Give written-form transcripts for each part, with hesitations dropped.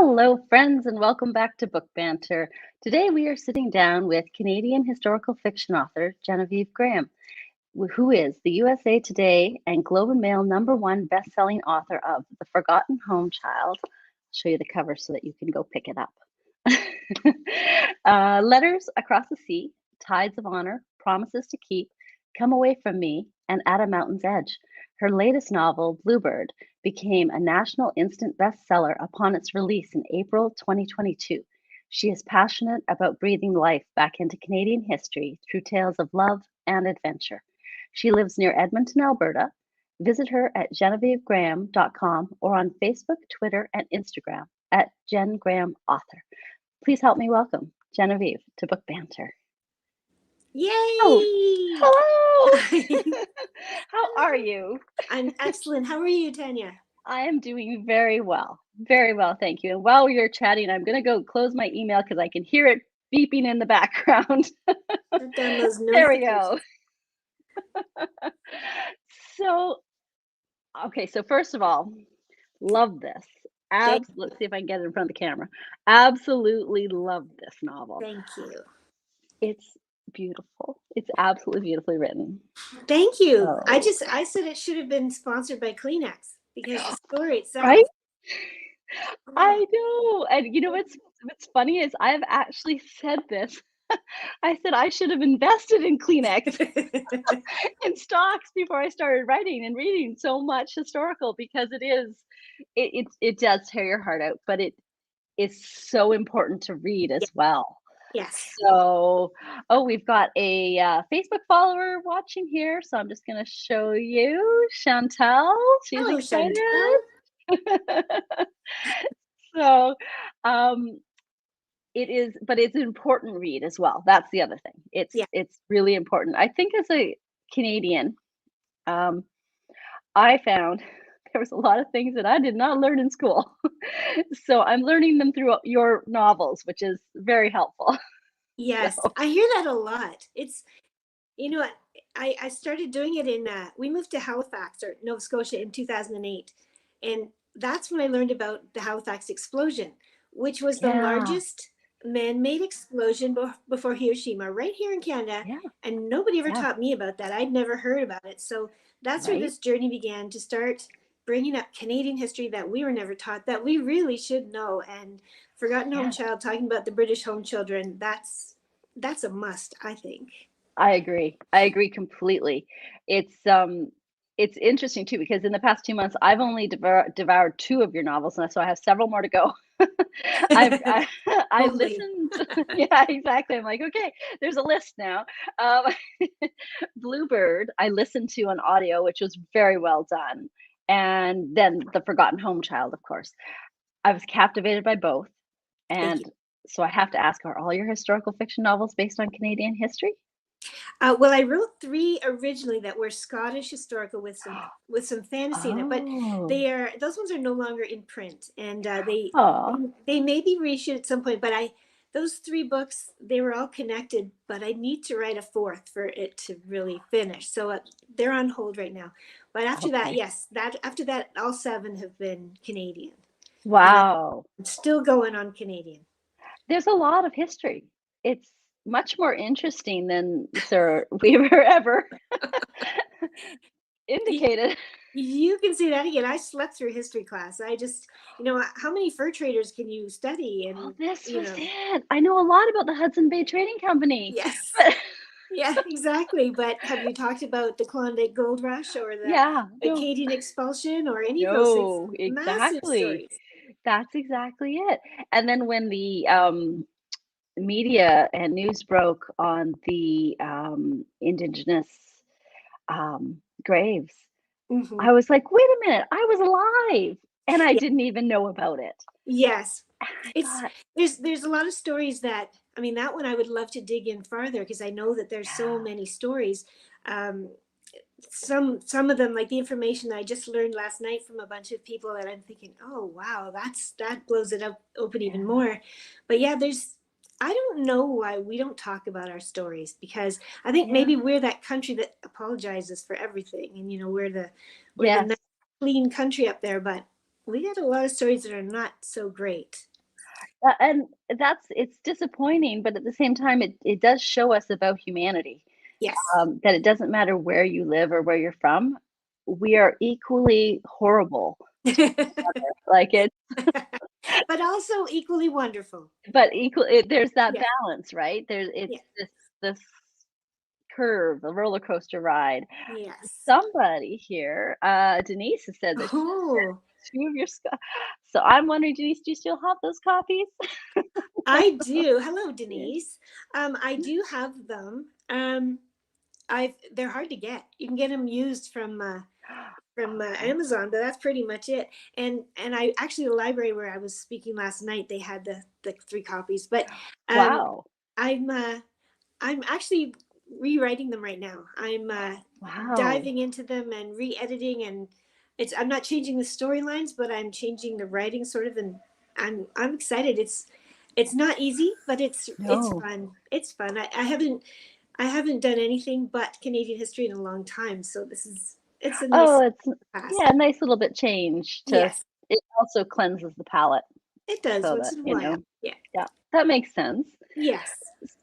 Hello, friends, and welcome back to Book Banter. Today we are sitting down with Canadian historical fiction author Genevieve Graham, who is the USA Today and Globe and Mail #1 best-selling author of The Forgotten Home Child. I'll show you the cover so that you can go pick it up. Letters Across the Sea, Tides of Honor, Promises to Keep, Come Away from Me, and At a Mountain's Edge. Her latest novel, Bluebird, became a national instant bestseller upon its release in April 2022. She is passionate about breathing life back into Canadian history through tales of love and adventure. She lives near Edmonton, Alberta. Visit her at genevievegraham.com or on Facebook, Twitter, and Instagram at Jen Graham Author. Please help me welcome Genevieve to Book Banter. Yay! Hello! How are you? I'm excellent. How are you, Tanya? I am doing very well. Very well, thank you. And while you're chatting, I'm going to go close my email because I can hear it beeping in the background. Shut down those There we go. So, okay, so first of all, love this. Let's see if I can get it in front of the camera. Absolutely love this novel. Thank you. It's beautiful. It's absolutely beautifully written. Thank you. So, I said it should have been sponsored by Kleenex because the story itself. right? I know. And you know what's funny is I've actually said this. I said I should have invested in Kleenex in stocks before I started writing and reading so much historical because it does tear your heart out, but it is so important to read as well. Yes. So, we've got a Facebook follower watching here, so I'm just going to show you Chantel. She's Hello, excited. Chantel. So, but it's an important read as well. That's the other thing. It's really important. I think as a Canadian, I found there was a lot of things that I did not learn in school. So I'm learning them through your novels, which is very helpful. Yes, So. I hear that a lot. It's, I started doing it in, we moved to Halifax or Nova Scotia in 2008. And that's when I learned about the Halifax explosion, which was the largest man-made explosion before Hiroshima right here in Canada. Yeah. And nobody ever taught me about that. I'd never heard about it. So that's where this journey began, to start bringing up Canadian history that we were never taught, that we really should know. And Forgotten Home Child, talking about the British home children, that's a must, I think. I agree completely. It's interesting too because in the past 2 months I've only devoured 2 of your novels, and so I have several more to go. I listened. Yeah, exactly. I'm like, okay, there's a list now. Bluebird, I listened to on audio, which was very well done, and then The Forgotten Home Child, of course. I was captivated by both, and so I have to ask: are all your historical fiction novels based on Canadian history? Well, I wrote 3 originally that were Scottish historical with some fantasy in it, but those ones are no longer in print, and they may be reissued at some point. But those 3 books, they were all connected, but I need to write a 4th for it to really finish. So they're on hold right now. But after that, yes, after that, all 7 have been Canadian. Wow, I'm still going on Canadian. There's a lot of history. It's much more interesting than Sir Weaver ever indicated. You can say that again. I slept through history class. I just, how many fur traders can you study? And this was it. I know a lot about the Hudson Bay Trading Company. Yes. Yeah, exactly. But have you talked about the Klondike Gold Rush or the Acadian expulsion or any of those things? No, exactly. Massive stories. That's exactly it. And then when the media and news broke on the Indigenous graves, I was like, wait a minute, I was alive and I didn't even know about it. Yes. There's a lot of stories that one I would love to dig in farther, because I know that there's so many stories. Some of them, like the information I just learned last night from a bunch of people, that I'm thinking, oh wow, that blows it open even more. But I don't know why we don't talk about our stories, because I think maybe we're that country that apologizes for everything, and we're the nice, clean country up there, but we got a lot of stories that are not so great. And it's disappointing, but at the same time, it does show us about humanity, Yes. that it doesn't matter where you live or where you're from, we are equally horrible to each other. Like, it But also equally wonderful. but equal there's that Yeah. balance, right? It's Yeah. this curve, a roller coaster ride. Yes. Somebody here, Denise, has said that she Oh, read 2 of your so I'm wondering, Denise, do you still have those copies? I do. Hello, Denise. I do have them. They're hard to get. You can get them used from Okay. Amazon, but that's pretty much it. And I actually, the library where I was speaking last night, they had the 3 copies. But um, Wow. I'm uh, I'm actually rewriting them right now. I'm Wow. diving into them and re-editing, and I'm not changing the storylines, but I'm changing the writing sort of, and I'm excited. It's not easy, but it's No. fun. It's fun. I haven't done anything but Canadian history in a long time, so it's a Oh, nice it's past. yeah, a nice little bit change to Yes, it also cleanses the palate it does so once that, in a while. Yeah. yeah, that makes sense. Yes.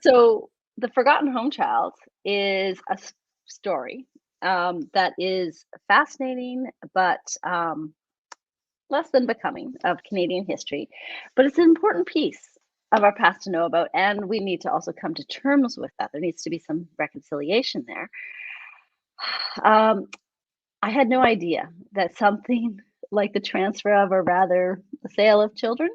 So, The Forgotten Home Child is a story that is fascinating, but less than becoming of Canadian history. But it's an important piece of our past to know about, and we need to also come to terms with that. There needs to be some reconciliation there. Um, I had no idea that something like the transfer of, or rather, the sale of children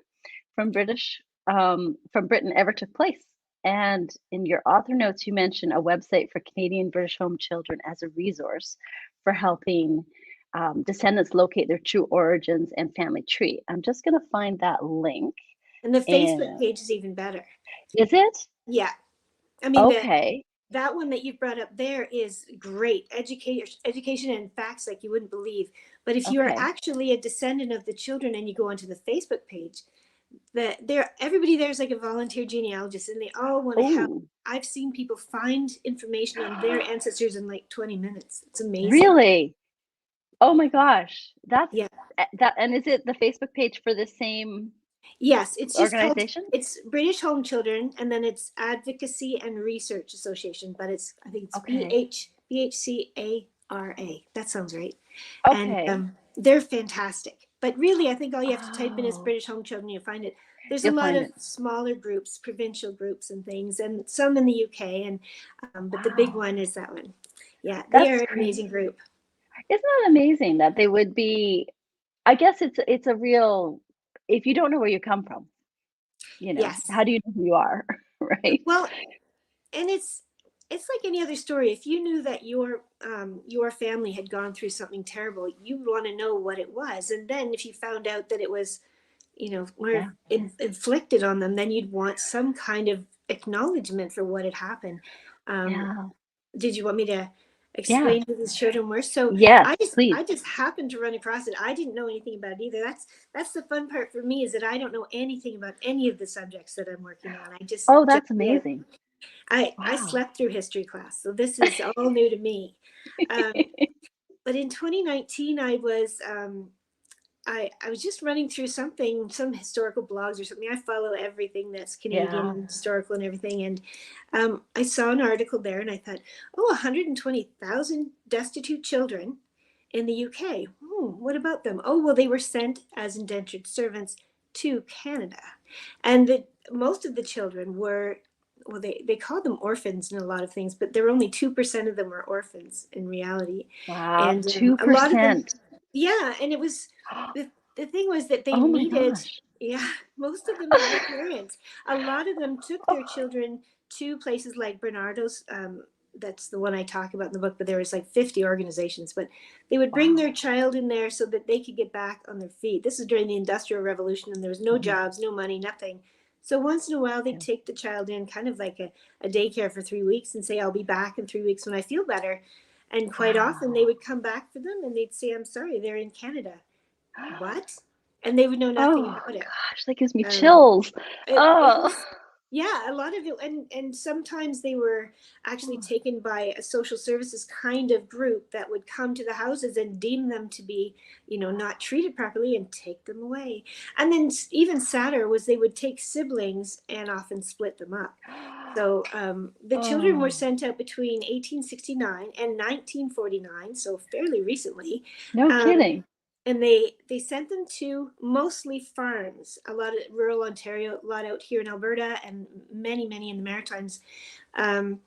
from from Britain ever took place. And in your author notes, you mention a website for Canadian British home children as a resource for helping descendants locate their true origins and family tree. I'm just going to find that link. And the Facebook And page is even better. is it Yeah. I mean, okay? that one that you've brought up there is great education and facts like you wouldn't believe. But if you are Okay. actually a descendant of the children and you go onto the Facebook page, everybody there's like a volunteer genealogist, and they all want to help. Oh, I've seen people find information on their ancestors in like 20 minutes. It's amazing. really? Oh my gosh, Yeah. that. And is it the Facebook page for the same Yes, it's just called, organization? it's British Home Children, and then it's Advocacy and Research Association, but I think it's Okay. BHCARA. That sounds right. And Okay. they're fantastic. But really, I think all you have to type in is Oh, British Home Children, you'll find it. There's a you'll lot find of it. smaller groups, provincial groups and things, and some in the UK, and but the big Wow. one is that one. Yeah, they are That's an great. amazing group. Isn't that amazing that they would be I guess it's a real if you don't know where you come from, Yes. how do you know who you are, right? Well, and it's like any other story. If you knew that your family had gone through something terrible, you want to know what it was. And then if you found out that it was, more Yeah. inflicted on them, then you'd want some kind of acknowledgement for what had happened. um, Yeah. did you want me to Yeah. explain who these children were? So Yes, I please. just happened to run across it. I didn't know anything about it either. That's the fun part for me, is that I don't know anything about any of the subjects that I'm working on. I just Oh, jumped that's in. amazing. I Wow. slept through history class, so this is all new to me. Um, but in 2019, I was just running through some historical blogs or something. I follow everything that's Canadian Yeah. and historical and everything, and I saw an article there, and I thought, oh, 120,000 destitute children in the UK. What about them? Oh, well, they were sent as indentured servants to Canada, and most of the children were, well, they called them orphans in a lot of things, but there were only 2% of them were orphans in reality, Wow, and a lot of them, 2%. yeah, and it was the thing was that they Oh my needed, gosh. yeah, most of them had parents. A lot of them took their children to places like Bernardo's. That's the one I talk about in the book, but there was like 50 organizations, but they would bring Wow. their child in there so that they could get back on their feet. This is during the Industrial Revolution, and there was no Mhm. jobs, no money, nothing. So once in a while, they'd Yeah. take the child in, kind of like a daycare for 3 weeks, and say, I'll be back in 3 weeks when I feel better. And quite often they Wow. would come back for them, and they'd say, I'm sorry, they're in Canada. What? And they would know nothing Oh about it. gosh, that gives me Um, chills. it Oh. was Yeah, a lot of it, and sometimes they were actually Oh, taken by a social services kind of group that would come to the houses and deem them to be, not treated properly and take them away. And then even sadder was they would take siblings and often split them up. So the children were oh, sent out between 1869 and 1949, so fairly recently. no Um, kidding. and they sent them to mostly farms, a lot of rural Ontario, a lot out here in Alberta, and many in the Maritimes. Um,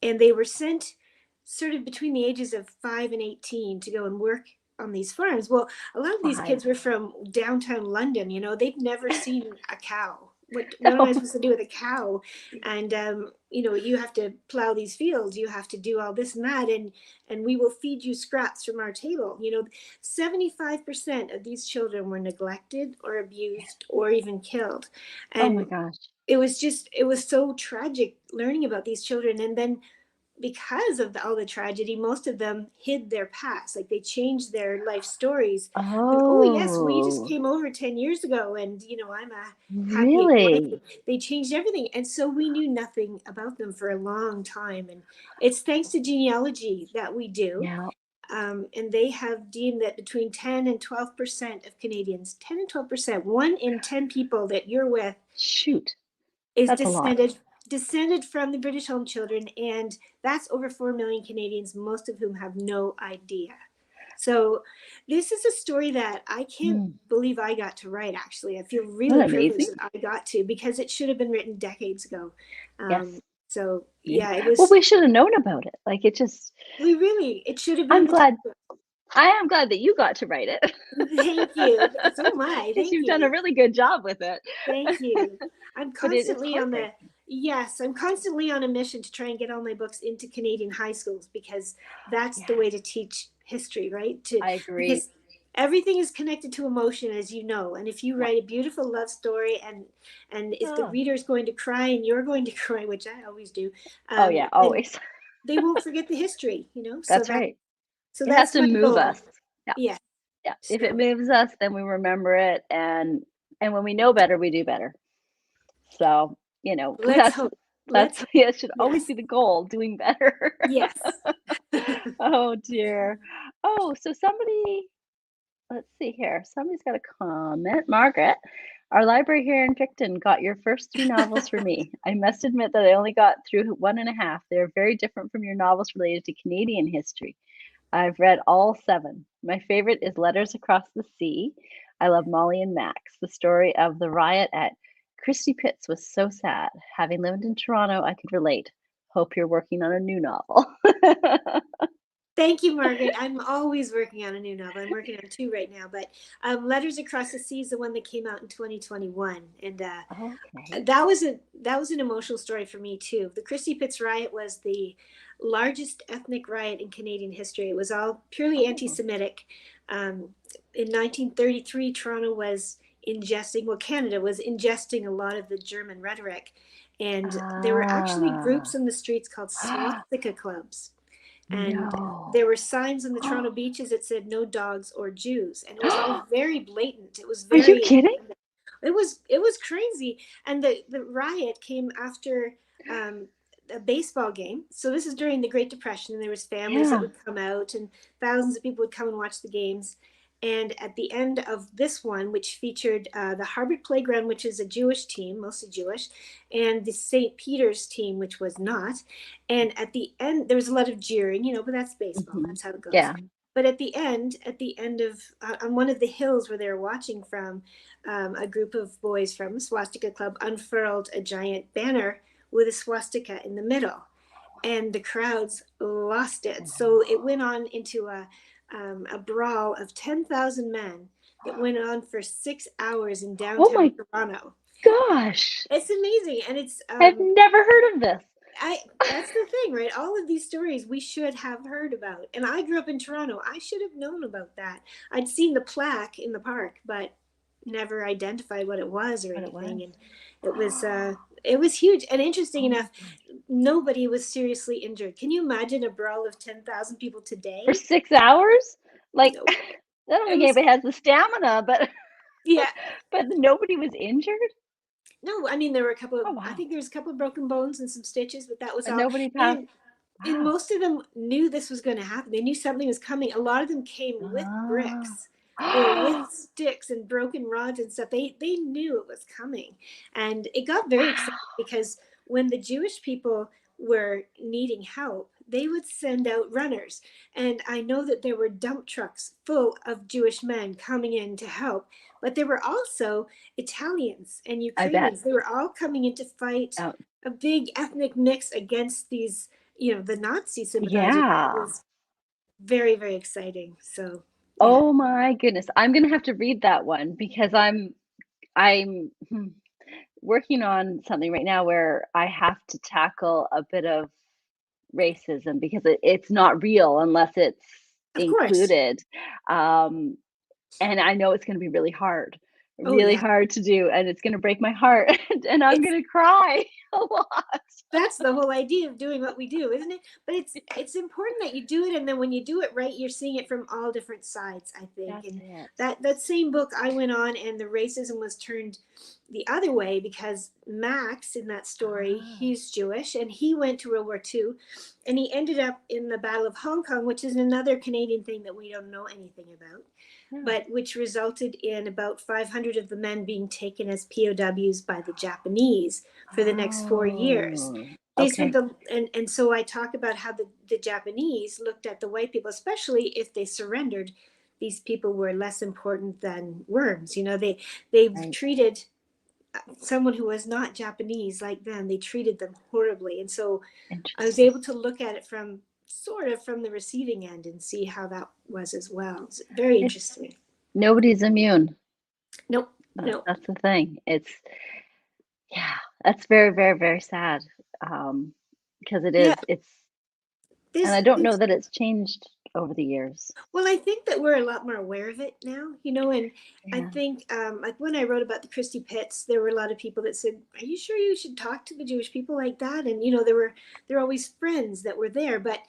and they were sent sort of between the ages of 5 and 18 to go and work on these farms. Well, a lot of these 5. kids were from downtown London. They'd never seen a cow. What am I No. supposed to do with a cow? And you have to plow these fields. You have to do all this and that, and we will feed you scraps from our table. 75% of these children were neglected or abused or even killed. Oh my And gosh. it was so tragic learning about these children. And then because of all the tragedy, most of them hid their past. Like they changed their life stories. And oh yes, we just Oh, came over 10 years ago, and I'm a happy ex-wife. really? They changed everything. And so we knew nothing about them for a long time. And it's thanks to genealogy that we do. Yeah. And they have deemed that between 10 and 12% of Canadians, 10 and 12%, 1 in 10 people that you're with Shoot. is That's a lot. descended from the British home children, and that's over 4 million Canadians, most of whom have no idea. So this is a story that I can't Mm. believe I got to write. Actually, I feel Isn't really that privileged amazing? that I got to, because it should have been written decades ago. Yes. So Yeah. yeah, it Well, was. we should have known about it. Like it just, It should have been I'm in the glad, textbook. I am glad that you got to write it Thank you. So am I. because Thank you've done a you. really good job with it. Thank you. I'm But it's constantly on the heartbreaking. Yes, I'm constantly on a mission to try and get all my books into Canadian high schools, because that's the Yes, way to teach history, right? To I agree. Because everything is connected to emotion, as you know. And if you Yeah. write a beautiful love story, and if the Oh, reader is going to cry and you're going to cry, which I always do, oh yeah, then always. they won't forget the history. So That's right. It has that's to my move goal. us. Yeah. Yeah. Yeah. If it So moves us, then we remember it, and when we know better, we do better. So, let's hope. that's Let's hope. yeah, it should always Yes. be the goal, doing better. Yes. Oh dear. Oh, so let's see here. Somebody's got a comment. Margaret, our library here in Picton got your first 3 novels for me. I must admit that I only got through one and a half. They're very different from your novels related to Canadian history. I've read all 7. My favorite is Letters Across the Sea. I love Molly and Max. The story of the riot at Christie Pitts was so sad. Having lived in Toronto, I could relate. Hope you're working on a new novel. Thank you, Margaret. I'm always working on a new novel. I'm working on 2 right now, but Letters Across the Sea is the one that came out in 2021, and Okay. that was an emotional story for me too. The Christie Pitts riot was the largest ethnic riot in Canadian history. It was all purely Oh. anti-Semitic. In 1933, Canada was ingesting a lot of the German rhetoric, and there were actually Ah. groups in the streets called swastika clubs, and No. there were signs on the Toronto beaches that said "No dogs or Jews," and it was all very blatant. It was Are you very, kidding? it was crazy. And the riot came after a baseball game. So this is during the Great Depression, and there was families that Yeah. would come out, and thousands of people would come and watch the games. And at the end of this one, which featured the Harvard Playground, which is a Jewish team, mostly Jewish, and the St. Peter's team, which was not. And at the end, there was a lot of jeering, but that's baseball. Mhm. That's how it goes. Yeah. But at the end of on one of the hills where they were watching from, a group of boys from Swastika Club unfurled a giant banner with a swastika in the middle, and the crowds lost it. So it went on into a brawl of 10,000 men that went on for 6 hours in Oh downtown my Toronto. gosh. It's amazing, and it's I've never heard of this. I that's the thing, right? All of these stories we should have heard about. And I grew up in Toronto. I should have known about that. I'd seen the plaque in the park, but never identified what it was or What it was. anything. And it was huge. And interesting Oh my enough, gosh. nobody was seriously injured. Can you imagine a brawl of 10,000 people For today? 6 hours? Like, No. I don't It think was anybody has the stamina, but Yeah, but nobody was injured? No, I mean, there were a couple of, Oh, I wow. think there was a couple of broken bones and some stitches, but that was But all. nobody passed. And Wow. most of them knew this was going to happen. They knew something was coming. A lot of them came with Ah. bricks or with sticks and broken rods and stuff. They knew it was coming. And it got very exciting Wow. because when the Jewish people were needing help, they would send out runners. And I know that there were dump trucks full of Jewish men coming in to help, but there were also Italians and I bet. Ukrainians. They were all coming in to fight Oh, a big ethnic mix against these, the Nazi sympathizers. It yeah. was very, very exciting. So yeah, Oh my goodness. I'm gonna have to read that one because I'm working on something right now where I have to tackle a bit of racism because it's not real unless it's of course. included. Um, and I know it's gonna be Oh really yeah, hard to do, and it's gonna break my heart, and I'm it's gonna cry a lot. that's the whole idea of doing what we do, isn't it? But it's important that you do it, and then when you do it right, you're seeing it from all different sides, I think. That's And it. that same book I went on, and the racism was turned the other way because Max in that story, Ah, he's Jewish, and he went to World War II, and he ended up in the Battle of Hong Kong, which is another Canadian thing that we don't know anything about, yeah. but which resulted in about 500 of the men being taken as POWs by the Japanese for the next 4 years. Oh, They spent okay. and so I talk about how the Japanese looked at the white people, especially if they surrendered. These people were less important than worms. They Right. treated someone who was not Japanese like them. They treated them horribly, and so I was Interesting. able to look at it from sort of from the receiving end and see how that was as well. It's very It's interesting. nobody's immune. Nope, nope. That's the thing. It's yeah, that's very, very, very sad. Because it Yeah, is, it's and there's, I don't know there's that it's changed over the years. well, I think that we're a lot more aware of it now, and I Yeah. think, like when I wrote about the Christie Pitts, there were a lot of people that said, "Are you sure you should talk to the Jewish people like that?" And there were always friends that were there, but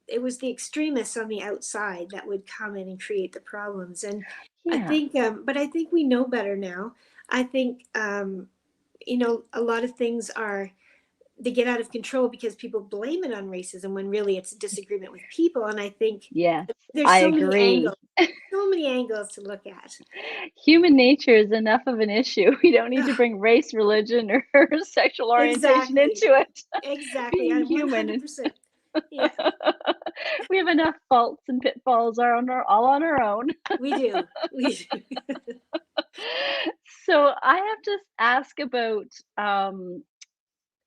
it was the extremists on the outside that would come in and create the problems. And Yeah. but I think we know better now. I think, a lot of things they get out of control because people blame it on racism when really it's a disagreement with people. And I think Yes, there's I angles, agree. so many angles to look at. Human nature is enough of an issue. We don't need to Ugh, bring race, religion, or sexual orientation exactly. into it. Exactly. Being I'm human is 100%. Yeah, we have enough faults and pitfalls are on all on our own. we do. We do. So I have to ask about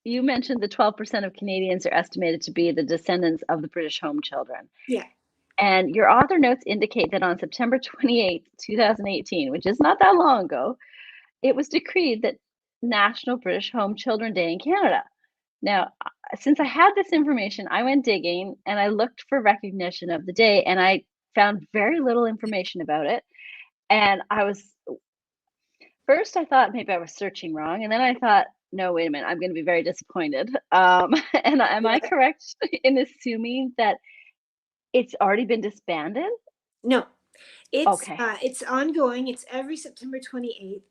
you mentioned the 12% of Canadians are estimated to be the descendants of the British home children. Yeah. And your author notes indicate that on September 28th, 2018, which is not that long ago, it was decreed that National British Home Children Day in Canada. Now, since I had this information, I went digging and I looked for recognition of the day and I found very little information about it. And I was first, I thought maybe I was searching wrong. And then I thought, no, wait a minute, I'm going to be very disappointed. And am I Yeah. correct in assuming that it's already been disbanded? No, Okay. it's ongoing. It's every September 28th.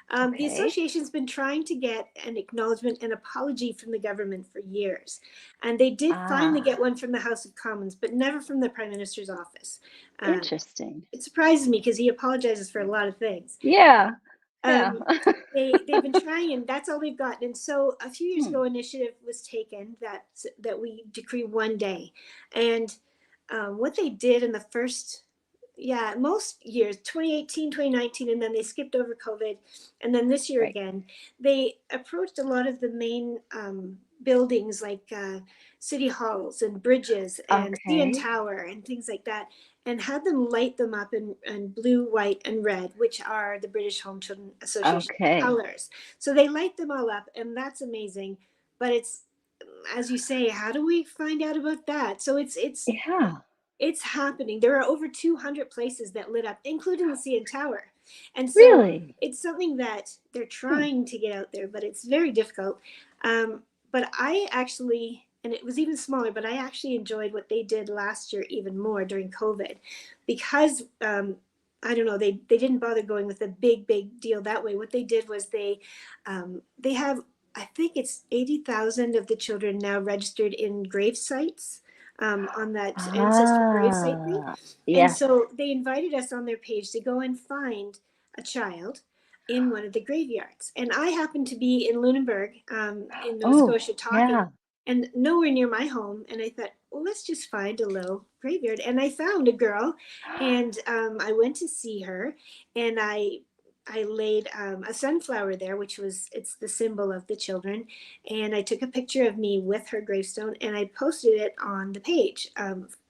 The Okay. association's been trying to get an acknowledgement and apology from the government for years, and they did finally Ah, get one from the House of Commons, but never from the Prime Minister's office. Um, interesting. it surprises me because he apologizes for a lot of things. Yeah. Yeah. Um, they've been trying, and that's all they've gotten. And so a few years Hmm. ago, initiative was taken that we decree one day, and what they did in the first, yeah, most years, 2018, 2019, and then they skipped over COVID, and then this year Right. again, they approached a lot of the main buildings like city halls and bridges and CN Okay. Tower and things like that, and had them light them up in blue, white, and red, which are the British Home Children Association Okay. colors. So they light them all up, and that's amazing. But it's, as you say, how do we find out about that? So Yeah. it's happening. There are over 200 places that lit up, including the CN Tower. And so Really? it's something that they're Hmm. trying to get out there, but it's very difficult. But I actually, and it was even smaller, but I actually enjoyed what they did last year even more during COVID because I don't know, they didn't bother going with a big deal that way. What they did was they have, I think it's 80,000 of the children now registered in grave sites, on that ancestral gravesite thing. Ah, And yes. so they invited us on their page to go and find a child in one of the graveyards. And I happened to be in Lunenburg, in Nova Oh, Scotia, talking, yeah. and nowhere near my home. And I thought, well, let's just find a little graveyard. And I found a girl, and I went to see her, and I laid a sunflower there, which was, it's the symbol of the children. And I took a picture of me with her gravestone, and I posted it on the page,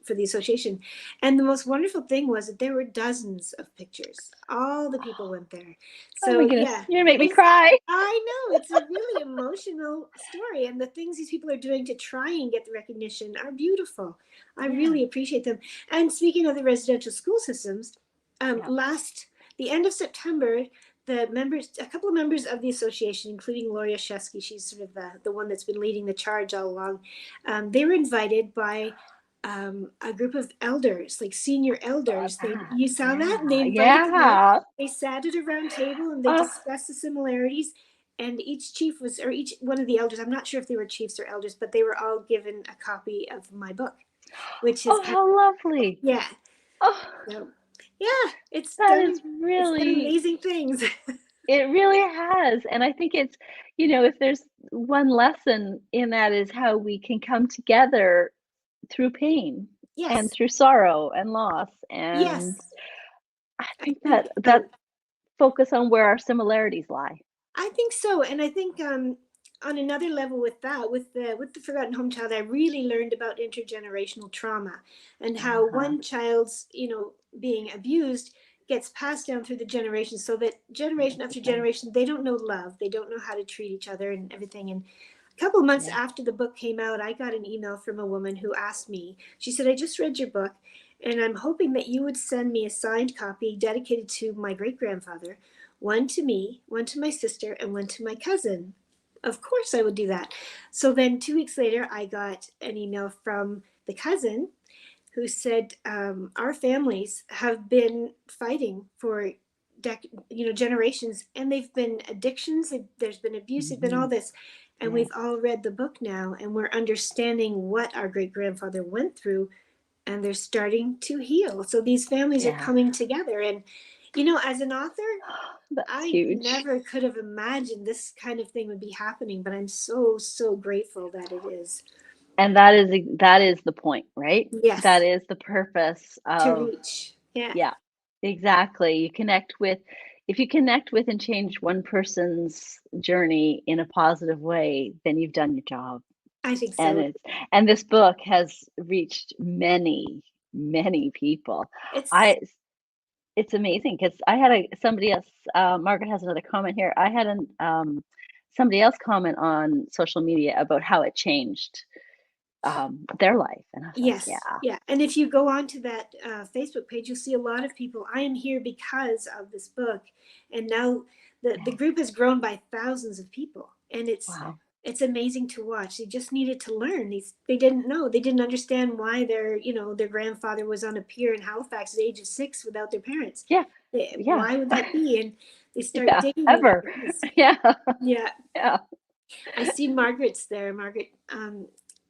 for the association. And the most wonderful thing was that there were dozens of pictures. All the people went there. Oh my So goodness, yeah, you're gonna make me it's, cry. I know, it's a really emotional story, and the things these people are doing to try and get the recognition are beautiful. I Yeah, really appreciate them. And speaking of the residential school systems, yeah. last the end of September, the members, a couple of members of the association, including Gloria Shesky, she's sort of the one that's been leading the charge all along. They were invited by a group of elders, like senior Saw elders. They, that. you saw that, and they Yeah, invited them out. yeah. They sat at a round table and they Oh, discussed the similarities. And each chief was, or each one of the elders, I'm not sure if they were chiefs or elders, but they were all given a copy of my book, which is oh, kind how of, lovely. yeah. Oh, So yeah, that is it's done really, amazing things. it really has. And I think it's, if there's one lesson in that is how we can come together through pain and Yes, through sorrow and loss. And yes. I I think that think focus on where our similarities lie. I think so, and I think on another level with that, with the Forgotten Home Child, I really learned about intergenerational trauma and how Uh-huh. one child's, being abused gets passed down through the generations, so that Yes, generation it after does. generation they don't know love, they don't know how to treat each other and everything. And a couple of months Yeah. after the book came out, I got an email from a woman who asked me. She said, "I just read your book, and I'm hoping that you would send me a signed copy dedicated to my great grandfather, one to me, one to my sister, and one to my cousin." Of course, I would do that. So then 2 weeks later, I got an email from the cousin who said, "Our families have been fighting for generations, and they've been addictions. There's been abuse. There's been all Mhm. this, and Yes. we've all read the book now, and we're understanding what our great grandfather went through, and they're starting to heal. So these families are Yeah. coming together." And as an author, That's I huge. never could have imagined this kind of thing would be happening, but I'm so, so grateful that it is. And that is the point, right? That Yes, is the purpose to of, reach. Yeah, yeah, exactly. If you connect with and change one person's journey in a positive way, then you've done your job. I think And so. this book has reached many, many people. It's, I It's amazing because I had somebody else, Margaret has another comment here. I had somebody else comment on social media about how it changed their life, and I was like, yes, yeah, yeah. And if you go on to that Facebook page, you'll see a lot of people. I am here because of this book, and now the yeah, group has grown by thousands of people, and wow, it's amazing to watch. They just needed to learn. They didn't know. They didn't understand why their grandfather was on a pier in Halifax at the age of 6 without their parents. yeah, yeah, Why would that be? And they start yeah, digging, and ever, it is. yeah, Yeah, yeah, I see Margaret's there. Margaret,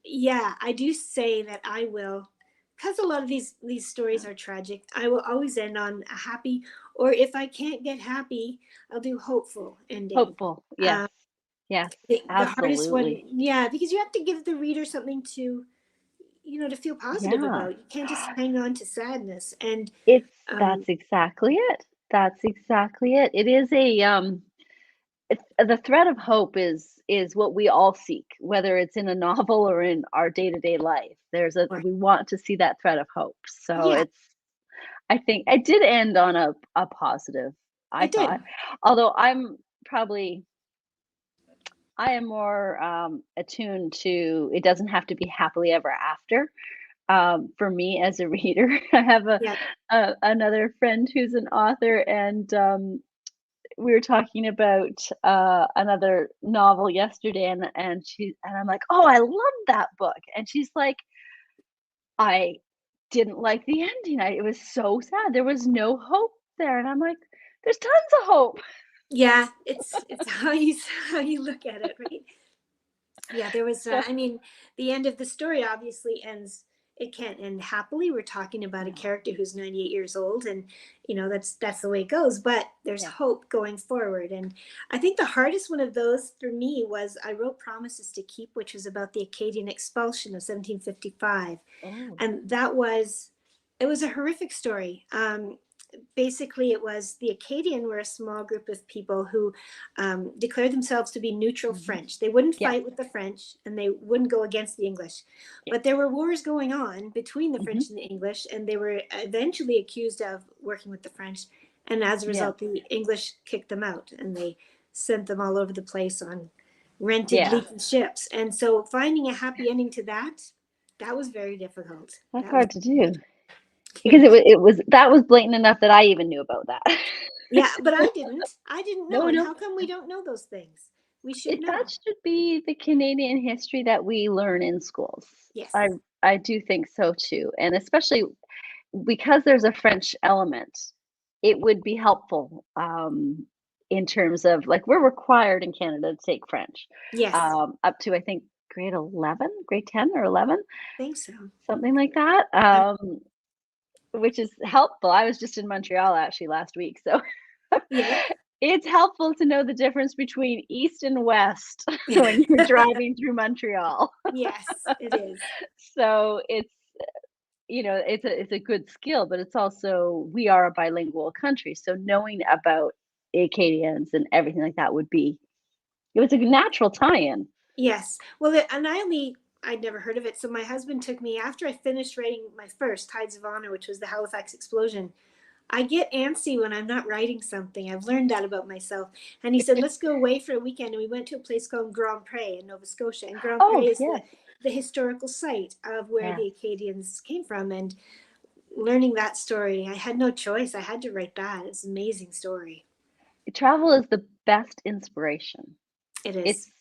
yeah, I do say that I will, because a lot of these stories are tragic. I will always end on a happy, or if I can't get happy, I'll do hopeful ending. hopeful, yes, Um, yes, the hardest one, absolutely, yeah, because you have to give the reader something to feel positive yeah. about. You can't just hang on to sadness. And That's um, exactly it. That's exactly it. It is it's the thread of hope is what we all seek, whether it's in a novel or in our day-to-day life. We want to see that thread of hope. So yeah, I think it did end on a positive, I it did. thought. Although I am more attuned to it doesn't have to be happily ever after. For me as a reader, I have Yeah, another friend who's an author, and we were talking about another novel yesterday, and I'm like, "Oh, I love that book," and she's like, "I didn't like the ending. It was so sad. There was no hope there, and I'm like, there's tons of hope. Yeah, it's how you look at it, right? Yeah, there was. So I mean, the end of the story obviously ends. It can't end happily. We're talking about a no, character who's 98 years old, and that's the way it goes. But there's yeah. hope going forward. And I think the hardest one of those for me was I wrote Promises to Keep, which was about the Acadian expulsion of 1755, Oh, and that was it was a horrific story. Basically, it was the Acadian were a small group of people who declared themselves to be neutral hmm, French. They wouldn't yeah, fight with the French and they wouldn't go against the English. yeah, But there were wars going on between the hmm, French and the English, and they were eventually accused of working with the French. And as a yeah, result, the English kicked them out and they sent them all over the place on rented yeah. leaky ships. And so finding a happy ending to that was very difficult. That's That was hard to do because very it was that was blatant enough that I even knew about that. Yeah, but I didn't know. No, And no, how come we don't know those things? We should it that know. should be the Canadian history that we learn in schools. Yes. I I do think so too, and especially because there's a French element, it would be helpful, in terms of like, we're required in Canada to take French, Yes. up to, I think, grade 10 or 11, I think so. something like that, Uh, which is helpful. I was just in Montreal actually last week, so yeah. it's helpful to know the difference between east and west when you're driving through Montreal. Yes, it is. So it's a good skill, but it's also we are a bilingual country, so knowing about Acadians and everything like that would be it was a natural tie-in. Yes. Well, and I'd never heard of it. So my husband took me after I finished writing my first Tides of Honor, which was the Halifax explosion. I get antsy when I'm not writing something. I've learned that about myself. And he said, let's go away for a weekend. And we went to a place called Grand Pre in Nova Scotia. And Grand Pre Oh, is yes. the historical site of where Yeah. the Acadians came from. And learning that story, I had no choice. I had to write that. It's an amazing story. Travel is the best inspiration. It is. It's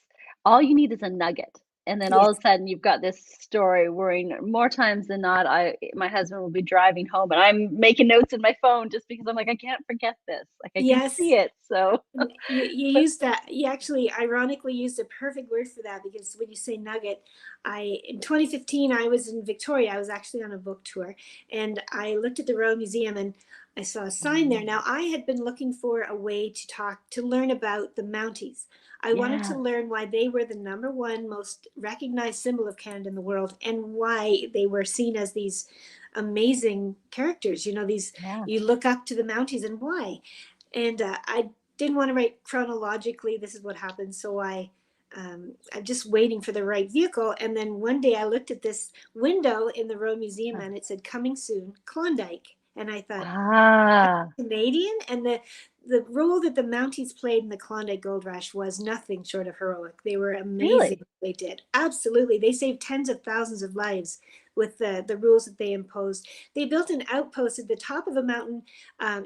all you need is a nugget, and then all Yes. of a sudden you've got this story worrying more times than not. My husband will be driving home, and I'm making notes in my phone just because I'm like, I can't forget this. Like I can see Yes. it. So, You but used that. You actually ironically used a perfect word for that because when you say nugget, I in 2015 I was in Victoria. I was actually on a book tour, and I looked at the Royal Museum and I saw a sign there. mm, Now I had been looking for a way to learn about the Mounties. I wanted to yeah, learn why they were the number one most recognized symbol of Canada in the world and why they were seen as these amazing characters. These yeah, you look up to the Mounties and why. And I didn't want to write chronologically. This is what happened. So I'm just waiting for the right vehicle. And then one day I looked at this window in the Royal Museum huh. and it said "Coming soon, Klondike." And I thought, Ah, Canadian, and the role that the Mounties played in the Klondike Gold Rush was nothing short of heroic. They were amazing. really? They did absolutely. They saved tens of thousands of lives with the rules that they imposed. They built an outpost at the top of a mountain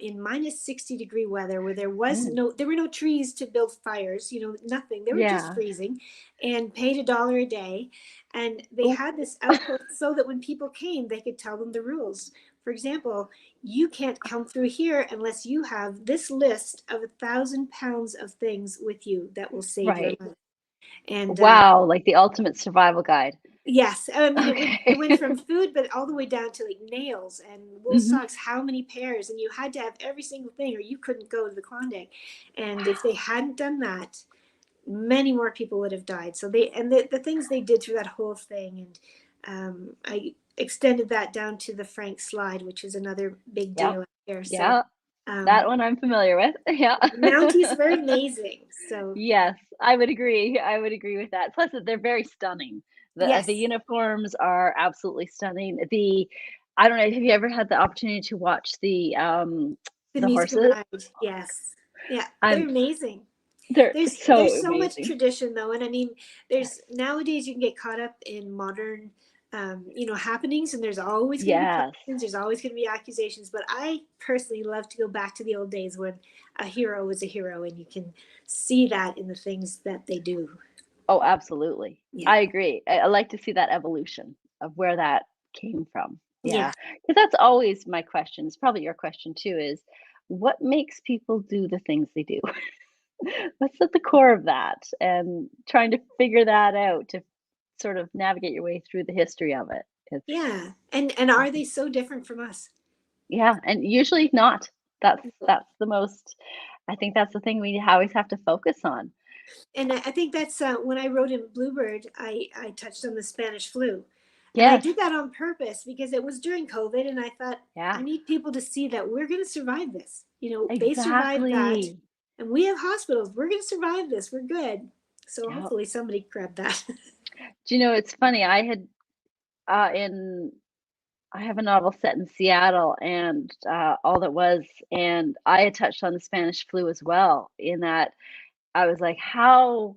in minus 60-degree weather, where Mm, there were no trees to build fires. Nothing. They were just yeah. freezing, and paid $1 a day. And they Oh, had this outpost so that when people came, they could tell them the rules. For example, you can't come through here unless you have this list of 1,000 pounds of things with you that will save your right. life. And Wow, like the ultimate survival guide. yes, I mean it went Okay. from food, but all the way down to like nails and wool Mhm. socks. How many pairs? And you had to have every single thing, or you couldn't go to the Klondike. And if they Wow. hadn't done that, many more people would have died. So the things they did through that whole thing, and I extended that down to the Frank slide, which is another big Yep. deal here. So Yeah. That um, one I'm familiar with. Yeah. Mounties are very amazing. So Yes, I would agree. I would agree with that. Plus, they're very stunning. The yes, uniforms are absolutely stunning. I don't know, have you ever had the opportunity to watch the the musical horses? ride. Yes, yeah, I'm they're amazing. They're so There's so much amazing. tradition though, and I mean, Yes. there's nowadays you can get caught up in modern, happenings, and there's always going to be Yes. questions. There's always going to be accusations. But I personally love to go back to the old days when a hero was a hero, and you can see that in the things that they do. Oh, absolutely. Yeah, I agree. I like to see that evolution of where that came from. yeah, Yeah, because that's always my question. It's probably your question too, is what makes people do the things they do? What's at the core of that? And trying to figure that out to sort of navigate your way through the history of it. It's Yeah. And are they so different from us? yeah, and usually not. That's the most I think that's the thing we always have to focus on. And I think that's when I wrote in Bluebird, I touched on the Spanish flu. And I Yes. did that on purpose because it was during COVID. And I thought, Yeah. I need people to see that we're going to survive this. You know, they survived that. Exactly. And we have hospitals. We're going to survive this. We're good. So Yeah. hopefully somebody grabbed that. Do you know it's funny, I had in I have a novel set in Seattle and all that was and I had touched on the Spanish flu as well in that I was like, how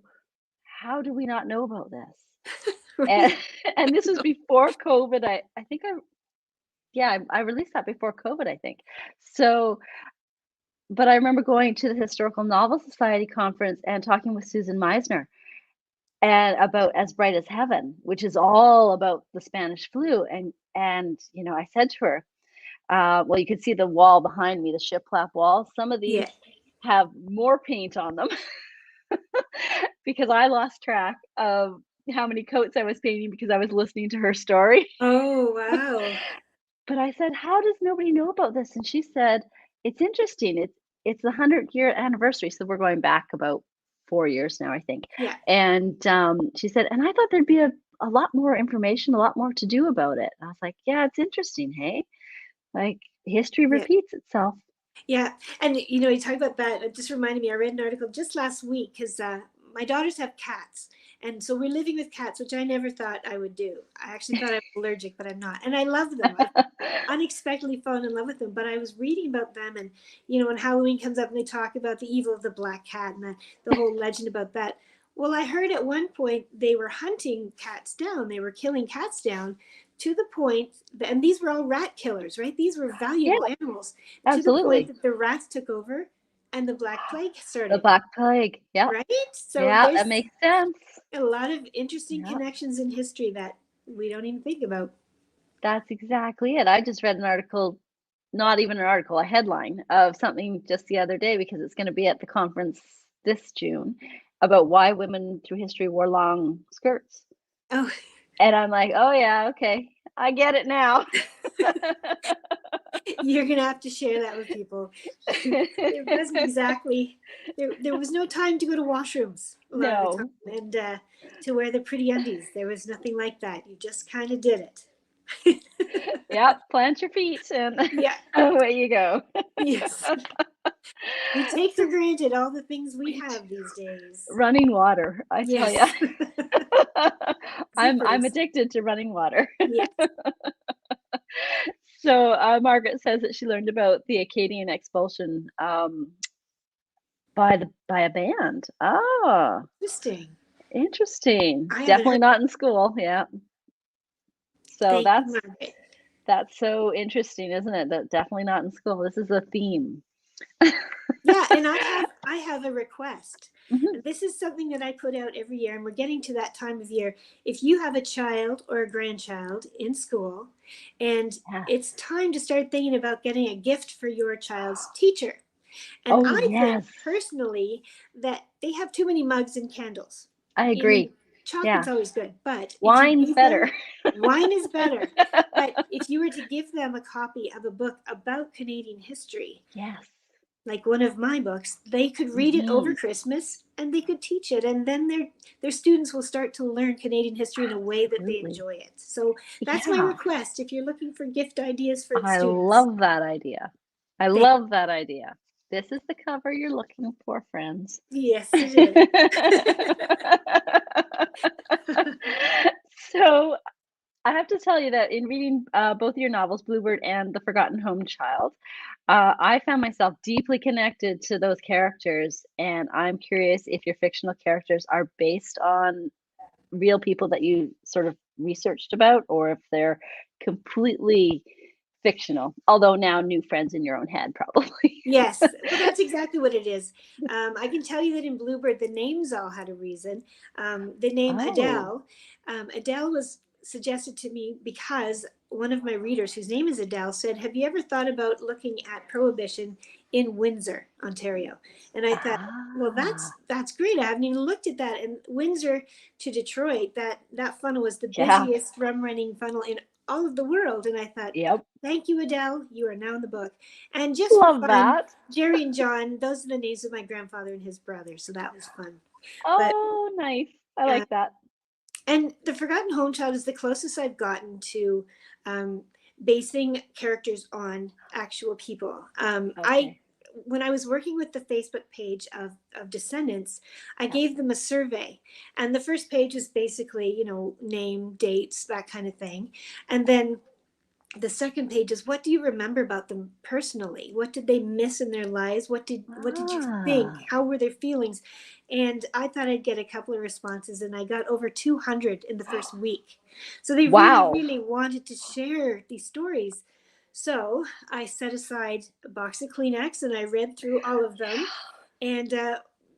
do we not know about this? And Right? and this was before COVID. I think yeah, I released that before COVID, I think. So, but I remember going to the Historical Novel Society conference and talking with Susan Meisner and about As Bright as Heaven, which is all about the Spanish flu. And I said to her, well, you could see the wall behind me, the shiplap wall. Some of these Yeah. have more paint on them because I lost track of how many coats I was painting because I was listening to her story. Oh, wow. But I said, "How does nobody know about this?" And she said, "It's interesting. It's the 100-year anniversary." So we're going back about 4 years now, I think. Yeah. And she said, "And I thought there'd be a lot more information, a lot more to do about it." And I was like, "Yeah, it's interesting, hey? Like history Yeah. repeats itself." Yeah, and you talk about that. It just reminded me. I read an article just last week because my daughters have cats, and so we're living with cats, which I never thought I would do. I actually thought I was allergic, but I'm not, and I love them. I've unexpectedly fallen in love with them. But I was reading about them, and when Halloween comes up and they talk about the evil of the black cat and the whole legend about that. Well, I heard at one point they were hunting cats down. They were killing cats down to the point, and these were all rat killers, right? These were Yeah, valuable animals to the point absolutely. that the rats took over and the Black Plague The started, Black Plague. Yep. right? So Yeah, that there's makes sense. a lot of interesting Yeah. connections in history that we don't even think about. That's exactly it. I just read an article, not even an article, a headline of something just the other day because it's going to be at the conference this June about why women through history wore long skirts. Oh, And I'm like, "Oh yeah, okay. I get it now." you're gonna have to share that with people. It wasn't exactly there was no time to go to washrooms a lot of the time No. and to wear the pretty undies. There was nothing like that. You just kind of did it. Yep, plant your feet and Yeah. away you go. Yes. We take for So granted all the things we we have these days. running water, I tell you. Yes. I'm Zippers. addicted to running water. Yes. So, Margaret says that she learned about the Acadian expulsion, by a band. Ah, Interesting. interesting. I haven't Definitely heard. not in school, yeah. So Thank you, Margaret. that's so interesting, isn't it? That definitely not in school. This is a theme. Yeah, and I have a request. Mhm. And this is something that I put out every year, and we're getting to that time of year. If you have a child or a grandchild in school, and Yes. it's time to start thinking about getting a gift for your child's teacher. And Oh, I think yes. personally that they have too many mugs and candles. I I mean, agree. chocolate's Yeah. always good, but if you Wine's give better. them wine is better. But if you were to give them a copy of a book about Canadian history, Yes. like one of my books, they could read it over Mhm. Christmas and they could teach it, and then their students will start to learn Canadian history in a way that they Absolutely. enjoy it. So that's my Yeah. request. If you're looking for gift ideas for the I students, love that idea. I thank love that idea. This is the cover you're looking for, friends. yes, it is. So, I have to tell you that in reading, both your novels, Bluebird and The Forgotten Home Child, I found myself deeply connected to those characters, and I'm curious if your fictional characters are based on real people that you sort of researched about or if they're completely fictional, although now new friends in your own head, probably. Yes, well, that's exactly what it is. I can tell you that in Bluebird, the names all had a reason. The name Oh, Adele was suggested to me because one of my readers, whose name is Adele, said, "Have you ever thought about looking at prohibition in Windsor, Ontario. And I thought, well, Ah, that's great. I haven't even looked at that. And Windsor to Detroit, that funnel was the yeah. busiest rum running funnel in all of the world. And I thought, Yep. thank you, Adele. You are now in the book. And just for Love fun, that. Jerry and John, those are the names of my grandfather and his brother. So that was fun. But Oh, nice. I uh, like that. and The Forgotten Home Child is the closest I've gotten to um, basing characters on actual people. I Okay. When I was working with the Facebook page of Descendants, I Yep. gave them a survey, and the first page is basically, name, dates, that kind of thing, and then the second page is, what do you remember about them personally? What did they miss in their lives? What did you think? Ah, How were their feelings? And I thought I'd get a couple of responses, and I got over 200 in the first week. So they really, wow. really wanted to share these stories. So I set aside a box of Kleenex and I read through all of them. And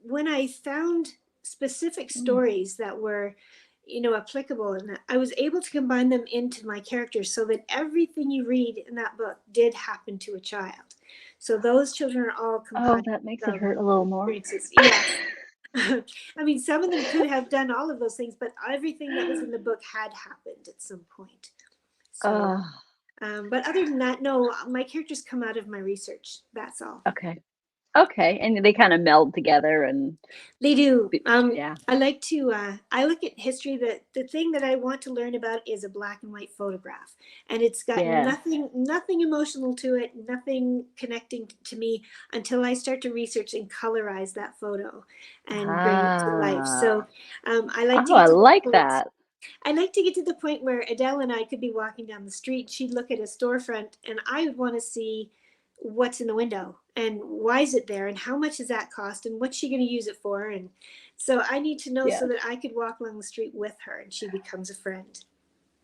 when I found specific Mm. stories that were, applicable, and I was able to combine them into my characters so that everything you read in that book did happen to a child. So those children are all Oh, comprised that makes it of hurt a little more. experiences. Yes. I mean, some of them could have done all of those things, but everything that was in the book had happened at some point. So, Uh, but other than that, no, my characters come out of my research. That's all. okay. Okay. And they kind of meld together and They do. yeah. I like to. I look at history. The thing that I want to learn about is a black and white photograph, and it's got Yes. nothing emotional to it, nothing connecting to me until I start to research and colorize that photo, and bring it to life. Ah. So, I like to Oh, get I to the like point. that. I like to get to the point where Adele and I could be walking down the street. She'd look at a storefront, and I would want to see what's in the window and why is it there and how much does that cost and what's she going to use it for. And so I need to know so Yes. that I could walk along the street with her and she becomes a friend.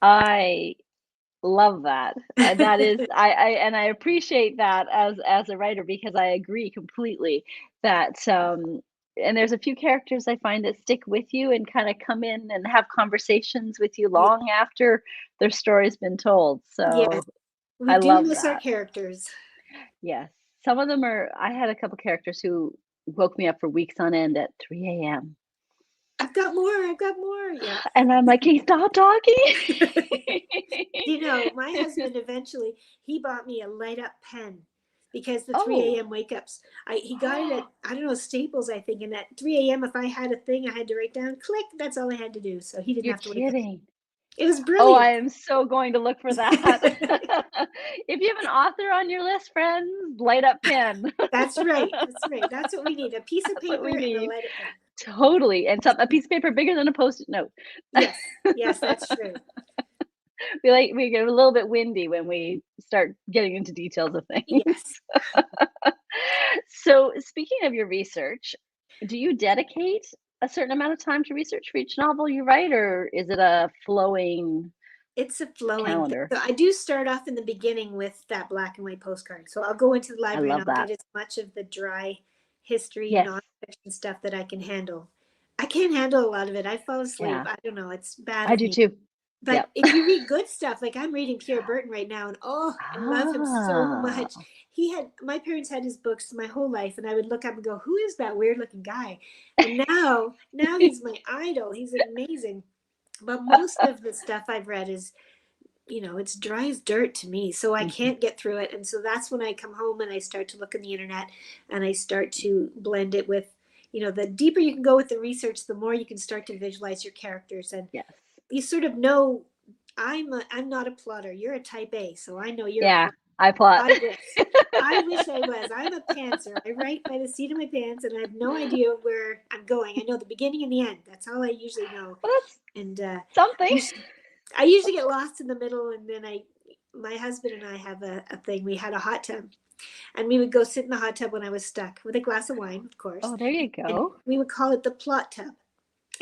I love that. That is I and I appreciate that as a writer because I agree completely that and there's a few characters I find that stick with you and kind of come in and have conversations with you Yeah. long after their story's been told. Yes, So we I do love miss our that. characters. Yes. Some of them are I had a couple characters who woke me up for weeks on end at 3 a.m. I've got more. Yeah. And I'm like, "Can you stop talking?" My husband eventually, he bought me a light up pen because the 3 Oh. a.m. wake ups. He got it at, I don't know, Staples, I think. And at 3 a.m., if I had a thing I had to write down, click, that's all I had to do. So he didn't You're have to wake up. kidding. It was Oh, I brilliant. am so going to look for that. If you have an author on your list, friends, light up pen. That's right. That's right. That's what we need, a piece of That's what paper we and a need. light up pen. Totally, and some a piece of paper bigger than a Post-it note. Yes. Yes, that's true. We get a little bit windy when we start getting into details of things. Yes. So, speaking of your research, do you dedicate a certain amount of time to research for each novel you write, or is it a flowing It's a flowing thing. calendar? So I do start off in the beginning with that black and white postcard. So I'll go into the I library and love I'll that. get as much of the dry history, Yes. nonfiction stuff that I can handle. I can't handle a lot of it. I fall asleep. Yeah, I don't know. It's bad I of do me. too. But Yep. if you read good stuff, like I'm reading Pierre Burton right now, and oh, I love him so Ah. much. My parents had his books my whole life, and I would look up and go, "Who is that weird looking guy?" And now he's my idol. He's amazing. But most of the stuff I've read is, it's dry as dirt to me. So I Mhm. can't get through it. And so that's when I come home and I start to look in the internet and I start to blend it with, the deeper you can go with the research, the more you can start to visualize your characters. And Yes. you sort of know, I'm not a plotter. You're a type A. So I know you're a Yeah, plotter. I plot. I wish I was. I'm a pantser. I write by the seat of my pants and I have no idea where I'm going. I know the beginning and the end. That's all I usually know. Well, that's And something. I usually get lost in the middle, and then my husband and I have a thing. We had a hot tub, and we would go sit in the hot tub when I was stuck with a glass of wine, of course, Oh, there you and go. we would call it the plot tub.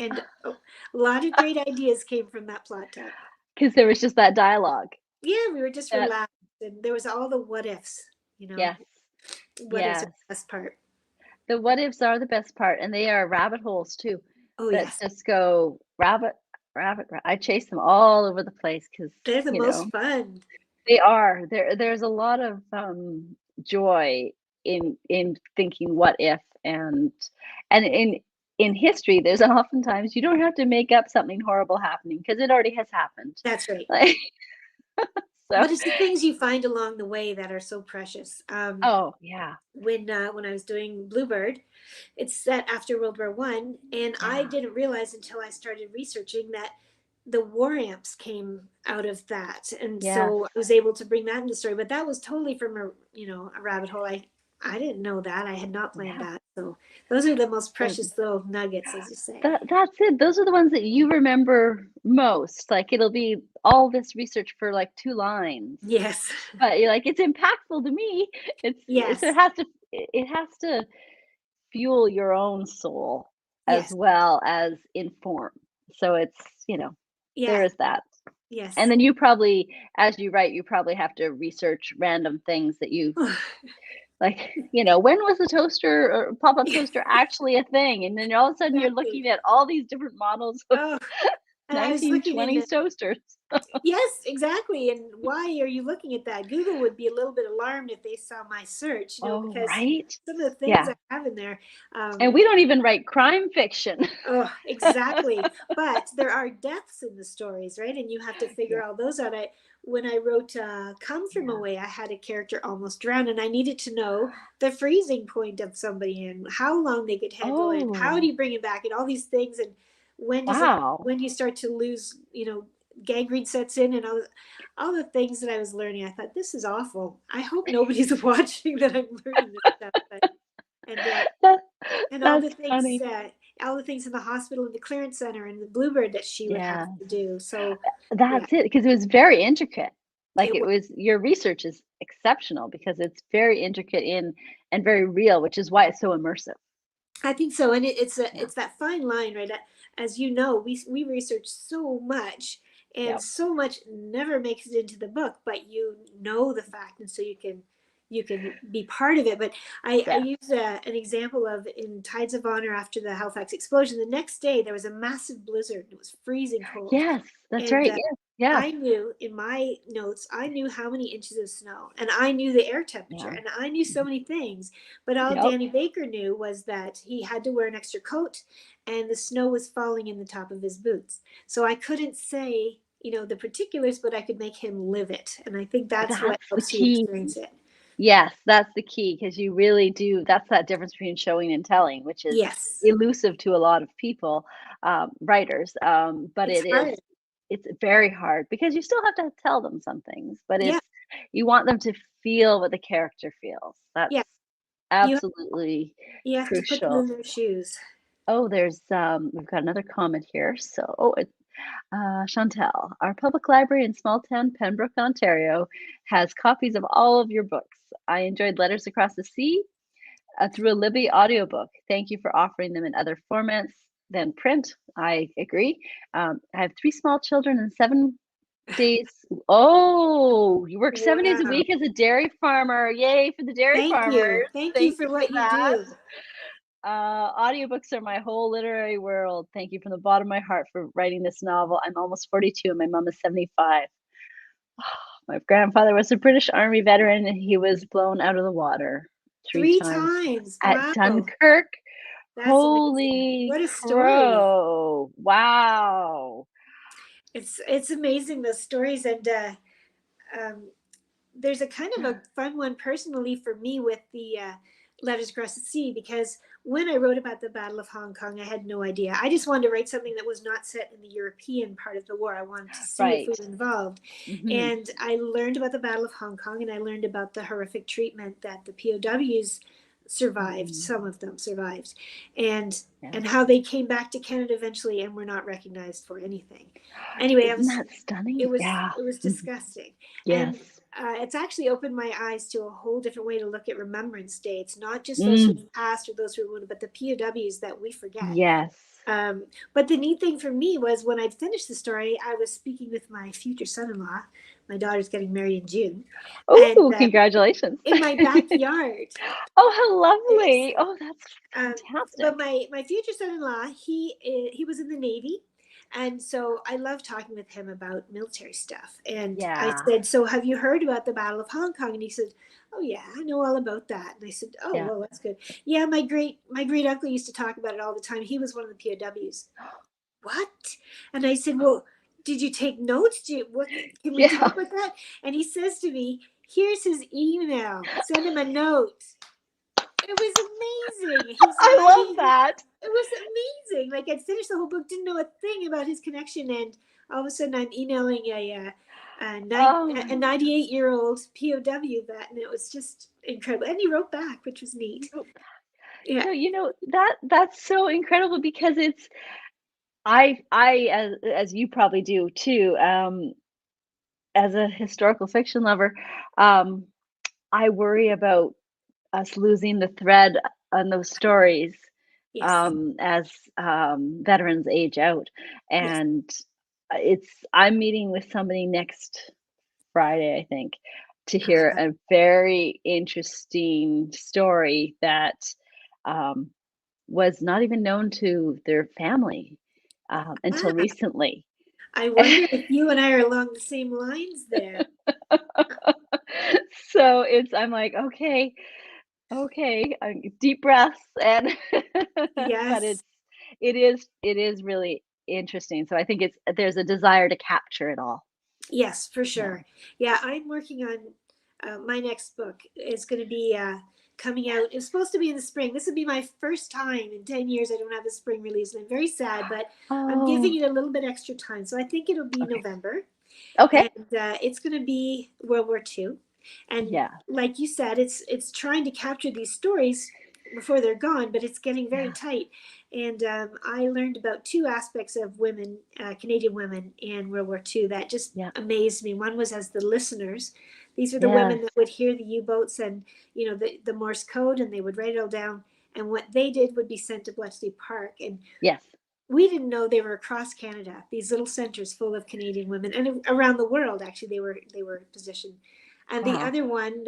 And a lot of great ideas came from that plot tub. Because there was just that dialogue. Yeah, we were just That relaxed, and there was all the what ifs. yes, What ifs are yes. the best part. The what ifs are the best part, and they are rabbit holes too, Oh that yes, just go rabbit, rabbit, I chase them all over the place because they're the most fun. they are. There's a lot of, joy in thinking what if, and in history, there's oftentimes you don't have to make up something horrible happening because it already has happened. That's right. Like, so. But it's the things you find along the way that are so precious. Oh yeah. When I was doing Bluebird, it's set after World War One, and I Yeah. didn't realize until I started researching that the war amps came out of that, and Yes. so I was able to bring that in the story. But that was totally from a rabbit hole. I didn't know that. I had not planned Yeah. that. So those are the most precious little nuggets, as you say. That's it. Those are the ones that you remember most. Like it'll be all this research for like 2 lines, Yes. but you're like, it's impactful to me. Yes. So it has to fuel your own soul as Yes. well as inform. So it's, there Yeah. is that. Yes. And then you probably, as you write, you probably have to research random things that you like, when was the toaster or pop-up toaster actually a thing? And then all of a sudden you're Exactly. looking at all these different models of Oh, and I was looking in 1920s toasters. yes, exactly. And why are you looking at that? Google would be a little bit alarmed if they saw my search, Oh, because right? some of the things Yeah. I have in there. And we don't even write crime fiction. Oh, exactly. But there are deaths in the stories, right? And you have to Yeah. figure all those out. When I wrote Come From Yeah. Away, I had a character almost drown, and I needed to know the freezing point of somebody and how long they could handle it. How do Oh, you bring it back, and all these things. And wow. when do you start to lose, gangrene sets in, and all the things that I was learning. I thought, this is awful. I hope nobody's watching that I'm learning this stuff. And That, and that's funny. all the things in the hospital and the clearance center and the Bluebird that she would have Yeah. to do. So yeah, That's it, because it was very intricate. Like it it was. was your research is exceptional because it's very intricate and very real, which is why it's so immersive. I think so, and Yeah. it's that fine line, right? As you know, we research so much, and Yep. so much never makes it into the book, but you know the fact, and so you can be part of it. But I Yeah. use an example of in Tides of Honor after the Halifax explosion. The next day there was a massive blizzard. It was freezing cold, Yes, that's and right. Yes. Yeah. I knew in my notes, I knew how many inches of snow, and I knew the air temperature, Yeah. and I knew so Mhm. many things. But all Yep. Danny Baker knew was that he had to wear an extra coat, and the snow was falling in the top of his boots. So I couldn't say, the particulars, but I could make him live it. And I think that's what That's the helps you key. experience it. Yes, that's the key because you really do. That's that difference between showing and telling, which is Yes. elusive to a lot of people, writers. But It's hard. it's very hard because you still have to tell them some things, but Yeah. you want them to feel what the character feels. That's Yeah. You absolutely you have to put them crucial. in their shoes. Oh, we've got another comment here. So, Chantel, our public library in small town Pembroke, Ontario, has copies of all of your books. I enjoyed Letters Across the Sea through a Libby audiobook. Thank you for offering them in other formats than print. I agree. I have 3 small children and 7 days. Oh, you work 7 days a Wow. week as a dairy farmer. Yay for the dairy Thank farmers. you. Thank you Thank for you for what you that. do. Audiobooks are my whole literary world. Thank you from the bottom of my heart for writing this novel. I'm almost 42 and my mom is 75. My grandfather was a British Army veteran and he was blown out of the water 3 3 times times. at Wow. Dunkirk. That's amazing. Holy What a story. crow. Wow. It's amazing, those stories. And um, there's a kind of a fun one personally for me with the Letters Across the Sea, because when I wrote about the Battle of Hong Kong, I had no idea. I just wanted to write something that was not set in the European part of the war. I wanted to see if we Right. were involved. Mhm. And I learned about the Battle of Hong Kong, and I learned about the horrific treatment that the POWs survived. Mhm. Some of them survived, and Yeah. and how they came back to Canada eventually and were not recognized for anything. Anyway, Isn't that stunning? Yeah. it was Mhm. disgusting. Yes. And it's actually opened my eyes to a whole different way to look at Remembrance Day. It's not just those who Mm. have passed or those who are wounded, but the POWs that we forget. Yes. But the neat thing for me was when I'd finished the story, I was speaking with my future son-in-law. My daughter's getting married in June, and Oh, congratulations. in my backyard. Oh, how Yes. lovely. Oh, that's Um, fantastic. but my future son-in-law, he was in the Navy, And so I love talking with him about military stuff. And I Yeah. said, so have you heard about the Battle of Hong Kong? And he said, oh yeah, I know all about that. And I said, oh, Yeah. well, that's good. Yeah, my great uncle used to talk about it all the time. He was one of the POWs. What? And I said, well, did you take notes? What can we Yeah. talk about that? And he says to me, here's his email. Send him a note. It was amazing. His I love money. that. It was amazing. Like I'd finished the whole book, didn't know a thing about his connection, and all of a sudden I'm emailing Oh, a 98-year-old POW vet, and it was just incredible. And he wrote back, which was neat. Yeah. no, that's so incredible because it's I as you probably do too, as a historical fiction lover, um, I worry about us losing the thread on those stories, Yes. as, veterans age out, Yes. and, I'm meeting with somebody next Friday, I think, to hear Uh, a very interesting story that, um, was not even known to their family, until ah, recently. I wonder if you and I are along the same lines there. So I'm like, "Okay, okay, deep breaths," and but Yes. it is really interesting. So I think there's a desire to capture it all. Yes, for Yeah. sure. Yeah, I'm working on my next book. It's going to be coming out. It's supposed to be in the spring. This would be my first time in 10 years I don't have a spring release, and I'm very sad, but I'm giving Oh, it a little bit extra time. So I think it'll be okay. November, Okay. and it's going to be World War II. And Yeah. like you said, it's trying to capture these stories before they're gone, but it's getting very Yeah. tight. And I learned about two aspects of women, Canadian women in World War II, that just Yeah. amazed me. One was as the listeners. These were the women Yes. that would hear the U-boats and the Morse code, and they would write it all down. And what they did would be sent to Bletchley Park. And Yes. we didn't know they were across Canada. These little centers full of Canadian women, and around the world actually they were positioned. And the Wow. other one,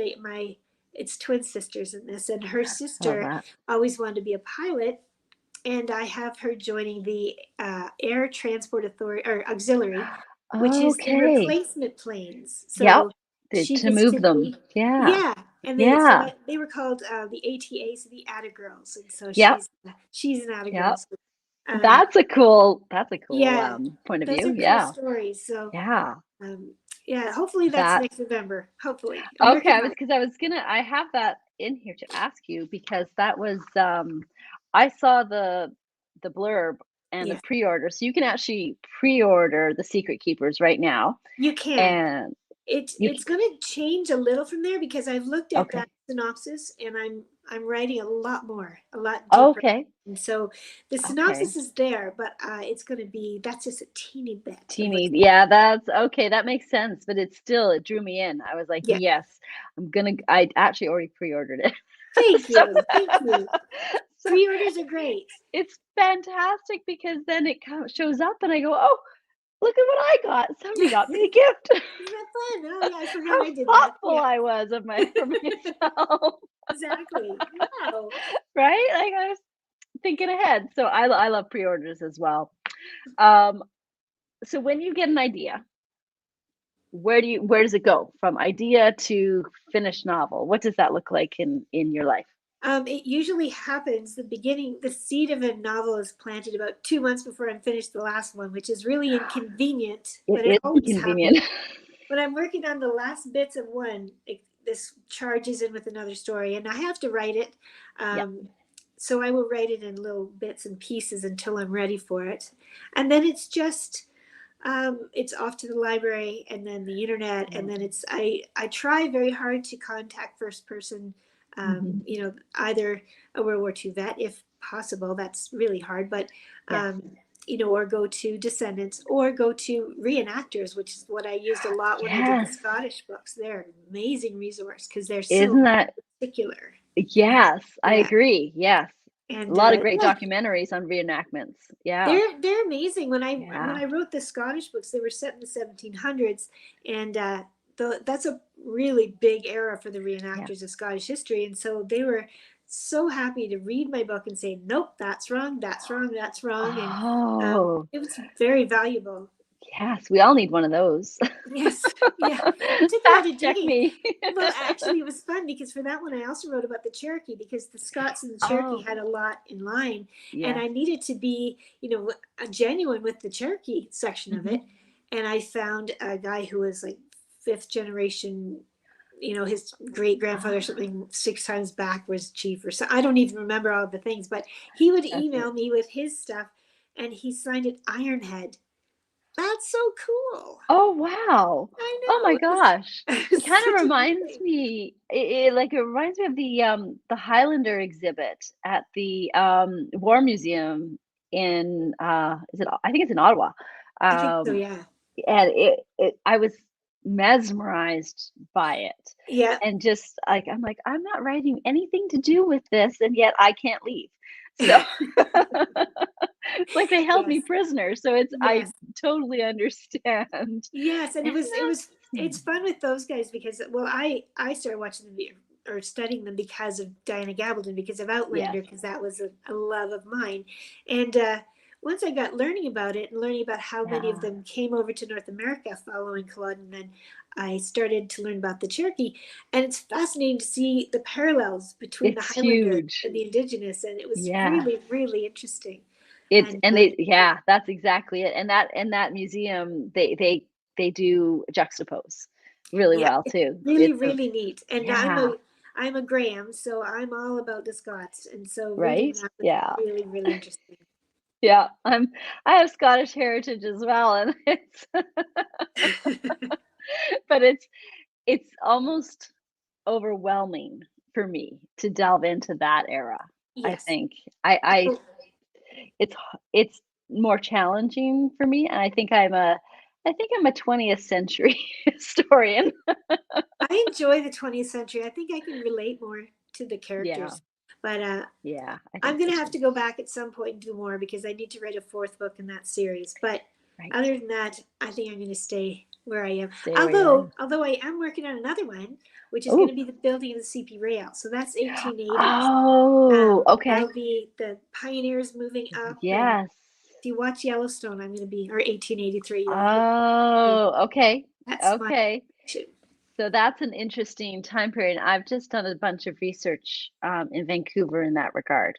it's twin sisters in this, and her I love sister that. always wanted to be a pilot, and I have her joining the Air Transport Authority or Auxiliary, which is the Okay. replacement planes. Yep. So she To gets move to them. be, Yeah. yeah, and Yeah. they were called the ATA, so the Atta Girls, and so Yep. she's an Atta Girl. Yep. So, um, That's a cool, yeah, point of those view. are cool Yeah. stories. So, Yeah. um, yeah, hopefully that's That next November. Hopefully, I'm okay, working on it. I was gonna I have that in here to ask you because that was, I saw the blurb and the Yeah, pre-order, so you can actually pre-order The Secret Keepers right now, you can. and you It's can going to change a little from there because I've looked at that okay. synopsis, and I'm writing a lot more, a lot deeper. Okay. And so the Okay. synopsis is there, but it's going to be that's just a teeny bit of Teeny, what's. yeah, that's okay, that makes sense, but it drew me in. I was like, Yeah. "Yes, I actually already pre-ordered it." Thank So you. Thank you. so Pre-orders are great. it's fantastic because then it shows up and I go, "Oh, look at what I got. Somebody got me a Isn't gift." that fun? Oh yeah, I forgot How I did that. thoughtful Yeah, I was of my for myself, exactly. Wow. right? Like, I was thinking ahead. So I love pre-orders as well. Um, so when you get an idea, where does it go from idea to finished novel? What does that look like in your life? It usually happens the beginning, the seed of a novel is planted about 2 months before I'm finished the last one, which is really inconvenient, It but it is always happens. inconvenient. When I'm working on the last bits of one, this charges in with another story, and I have to write it. Yeah. Um, so I will write it in little bits and pieces until I'm ready for it. And then it's off to the library and then the internet, and then I try very hard to contact first person, Mhm. either a World War II vet if possible. That's really hard, but Yes. or go to descendants or go to reenactors, which is what I used a lot when I did the Yes. Scottish books. They're an amazing resource because they're so Isn't that particular. yes, I Yeah, agree. Yes. A and lot of great yeah, documentaries on reenactments. Yeah. they're amazing. When Yeah. I wrote the Scottish books, they were set in the 1700s, and that's a really big era for the Yeah. reenactors of Scottish history. And so they were so happy to read my book and say, nope, that's wrong, that's wrong, that's wrong. And Oh, it was very valuable. yes, we all need one of those. Yes, yeah. It took about a Fact check day. me. Well, actually, it was fun because for that one, I also wrote about the Cherokee because the Scots and the Cherokee Oh, had a lot in line, and yes. I needed to be, a genuine with the Cherokee section of Hmm. it. And I found a guy who was like fifth generation. His great grandfather or Ah, something 6 times back was chief or so. I don't even remember all the things, but he would that's it. email me with his stuff, and he signed it Ironhead. That's so cool. Oh, wow. I Oh my know. gosh. It It was kind of such a neat reminds thing. me, it reminds me of the Highlander exhibit at the War Museum in I think it's in Ottawa. I think so, Um yeah. and I was mesmerized by it. Yeah. And just like I'm like, I'm not writing anything to do with this, and yet I can't leave. So it's like they held Yes. me prisoner. So I Yes. totally understand. Yes. And And it's fun with those guys because, well, I started watching them or studying them because of Diana Gabaldon, because of yes. Outlander, because that was a love of mine. And once I got learning about it and learning about how many of Yeah. them came over to North America following Culloden, then I started to learn about the Cherokee. And it's fascinating to see the parallels between the It's Highlander huge. and the Indigenous. And it was Yeah. really, really interesting. It's And and they yeah, that's exactly it. And that in that museum, they do juxtapose really yeah, well it's too. really, It's a really neat. And yeah, I'm a Graham, so I'm all about the Scots. And so reading right? that was Yeah. really, really interesting. Yeah. I have Scottish heritage as well, and it's but it's almost overwhelming for me to delve into that era. I Yes. think. I it's more challenging for me, and I think I'm a 20th century historian. I enjoy the 20th century. I think I can relate more to the Yeah, characters. But yeah, I I'm think going so to have too. to go back at some point and do more because I need to write a fourth book in that series. But Right. other than that, I think I'm going to stay where I am. Stay where you're Although, in. although I am working on another one, which is going to Oh. be the building of the CP rail. So that's 1880s. Oh, okay. That'll be the pioneers moving up. And Yes. if you watch Yellowstone, I'm going to be, or 1883, you'll be, Oh, okay. that's my Okay. fiction. So that's an interesting time period. I've just done a bunch of research in Vancouver in that regard.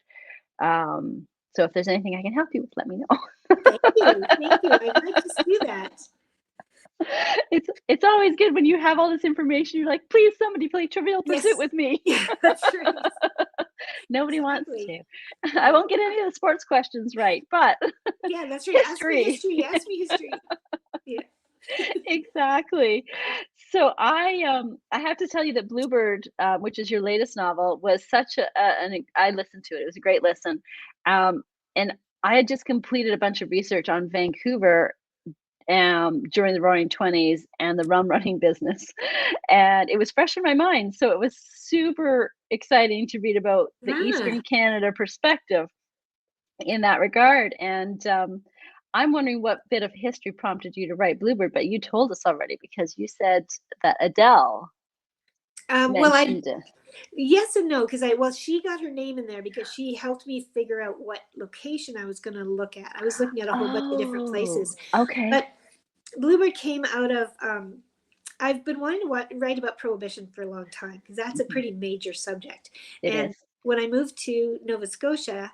So if there's anything I can help you with, let me know. Thank you. Thank you. I'd like to do that. It's always good when you have all this information. You're like, please, somebody play Trivial Pursuit Yes. with me. Yeah, that's right. Nobody wants Exactly. to. I Yeah. won't get any of the sports questions right, but Yeah, that's right. Ask me history. history. Ask me history. Yeah. Exactly. So I have to tell you that Bluebird, which is your latest novel, was such I listened to it. It was a great listen. And I had just completed a bunch of research on Vancouver during the Roaring Twenties and the rum running business, and it was fresh in my mind. So it was super exciting to read about the Ah. Eastern Canada perspective in that regard. And I'm wondering what bit of history prompted you to write Bluebird, but you told us already because you said that Adele Well, I mentioned it. yes and no because she got her name in there because she helped me figure out what location I was going to look at. I was looking at a whole bunch of different Oh, places, okay. but Bluebird came out of. I've been wanting to write about prohibition for a long time because that's a Mhm. pretty major subject. It And is. when I moved to Nova Scotia,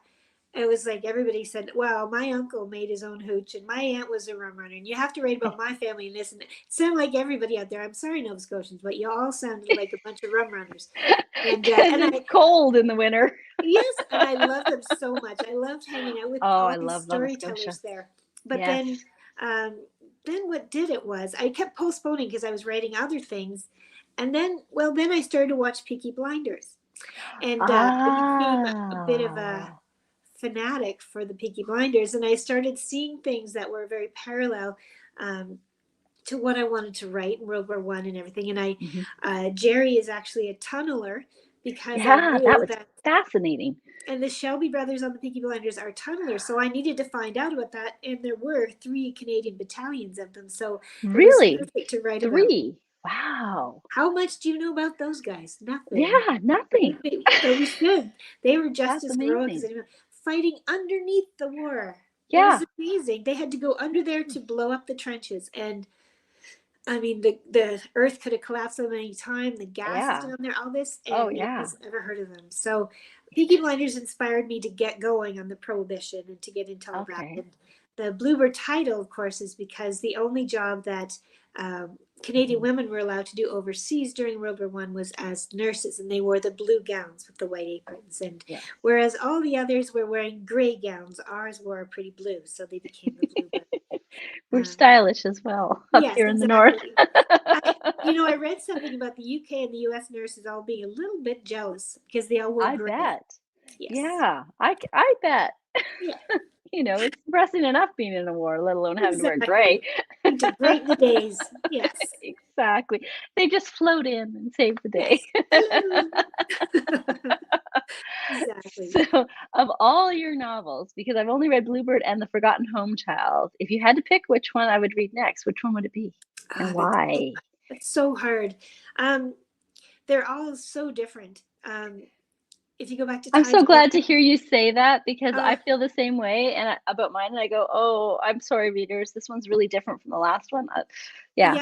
it was like everybody said, "Well, my uncle made his own hooch, and my aunt was a rum runner, and you have to write about my family and this." And it sounded like everybody out there. I'm sorry, Nova Scotians, but you all sounded like a bunch of rum runners. Because And it's cold in the winter. yes, and I loved them so much. I loved hanging out with Oh, all I these love Nova Scotia. storytellers there. But Yes. um, then what did it was I kept postponing because I was writing other things, and then I started to watch Peaky Blinders, and I became a bit of a Ah. fanatic for the Peaky Blinders, and I started seeing things that were very parallel. To what I wanted to write in World War I and everything. And Mhm. Jerry is actually a tunneler because I Yeah, that knew was that, fascinating. and the Shelby brothers on the Peaky Blinders are tunnelers. So I needed to find out about that. And there were 3 Canadian battalions of them. So it was Really? perfect to write about. 3? Wow. How much do you know about those guys? Nothing. Yeah, nothing. But we should. They were just That's as heroic as amazing. anyone, fighting underneath the war. It was Yeah. amazing. They had to go under there to blow up the trenches, and I mean, the earth could have collapsed so many times. The gas is Yeah. down there, all this, Oh, and yeah. nobody's ever heard of them. So, Peaky Blinders inspired me to get going on the prohibition and to get into all that. Okay. And the Bluebird title, of course, is because the only job that Canadian women were allowed to do overseas during World War One was as nurses, and they wore the blue gowns with the white aprons. And Yeah. whereas all the others were wearing gray gowns, ours were pretty blue, so they became the Bluebird. We're stylish as well up Yes, here in the north. exactly. I read something about the UK and the US nurses all being a little bit jealous because they all wore I gray. bet. Yes. Yeah, I bet. Yeah, It's depressing enough being in a war, let alone having to wear gray. exactly. Need to brighten the days. Yes. Exactly. They just float in and save the day. Yes. Hello. Exactly. So, of all your novels, because I've only read Bluebird and The Forgotten Home Child, if you had to pick which one I would read next, which one would it be and Ah, why? that's so hard. Um, they're all so different. If you go back to I'm Tides so of glad to Wonder, hear you say that because I uh, feel the same way about mine, and I go, "Oh, I'm sorry, readers. This one's really different from the last one." Yeah.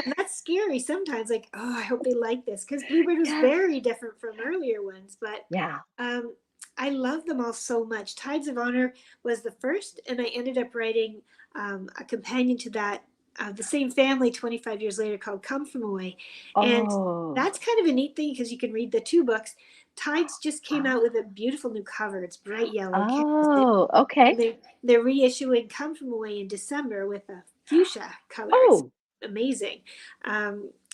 and that's scary sometimes. Like, oh, I hope they like this because Bluebird was Yes. very different from earlier ones. But Yeah. um, I love them all so much. Tides of Honor was the first, and I ended up writing a companion to that, the same family 25 years later, called Come From Away, and Oh. that's kind of a neat thing because you can read the two books. Tides just came out with a beautiful new cover. It's bright yellow canvas, Oh, and okay. they're reissuing Come From Away in December with a fuchsia color. It's Oh, amazing.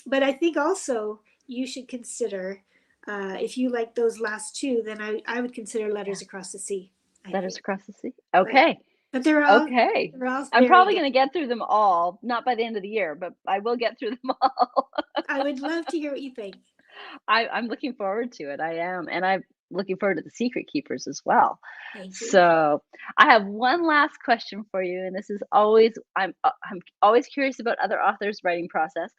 But I think also you should consider, if you like those last two, then I would consider yeah. Letters Across the Sea, I Letters think. Across the Sea. But Okay. but Okay. they're all I'm very probably different. gonna get through them all, not by the end of the year, but I will get through them all. I would love to hear what you think. I'm looking forward to it. I am, and I'm looking forward to The Secret Keepers as well. Thank you. So, I have one last question for you, and this is always I'm always curious about other authors' writing process,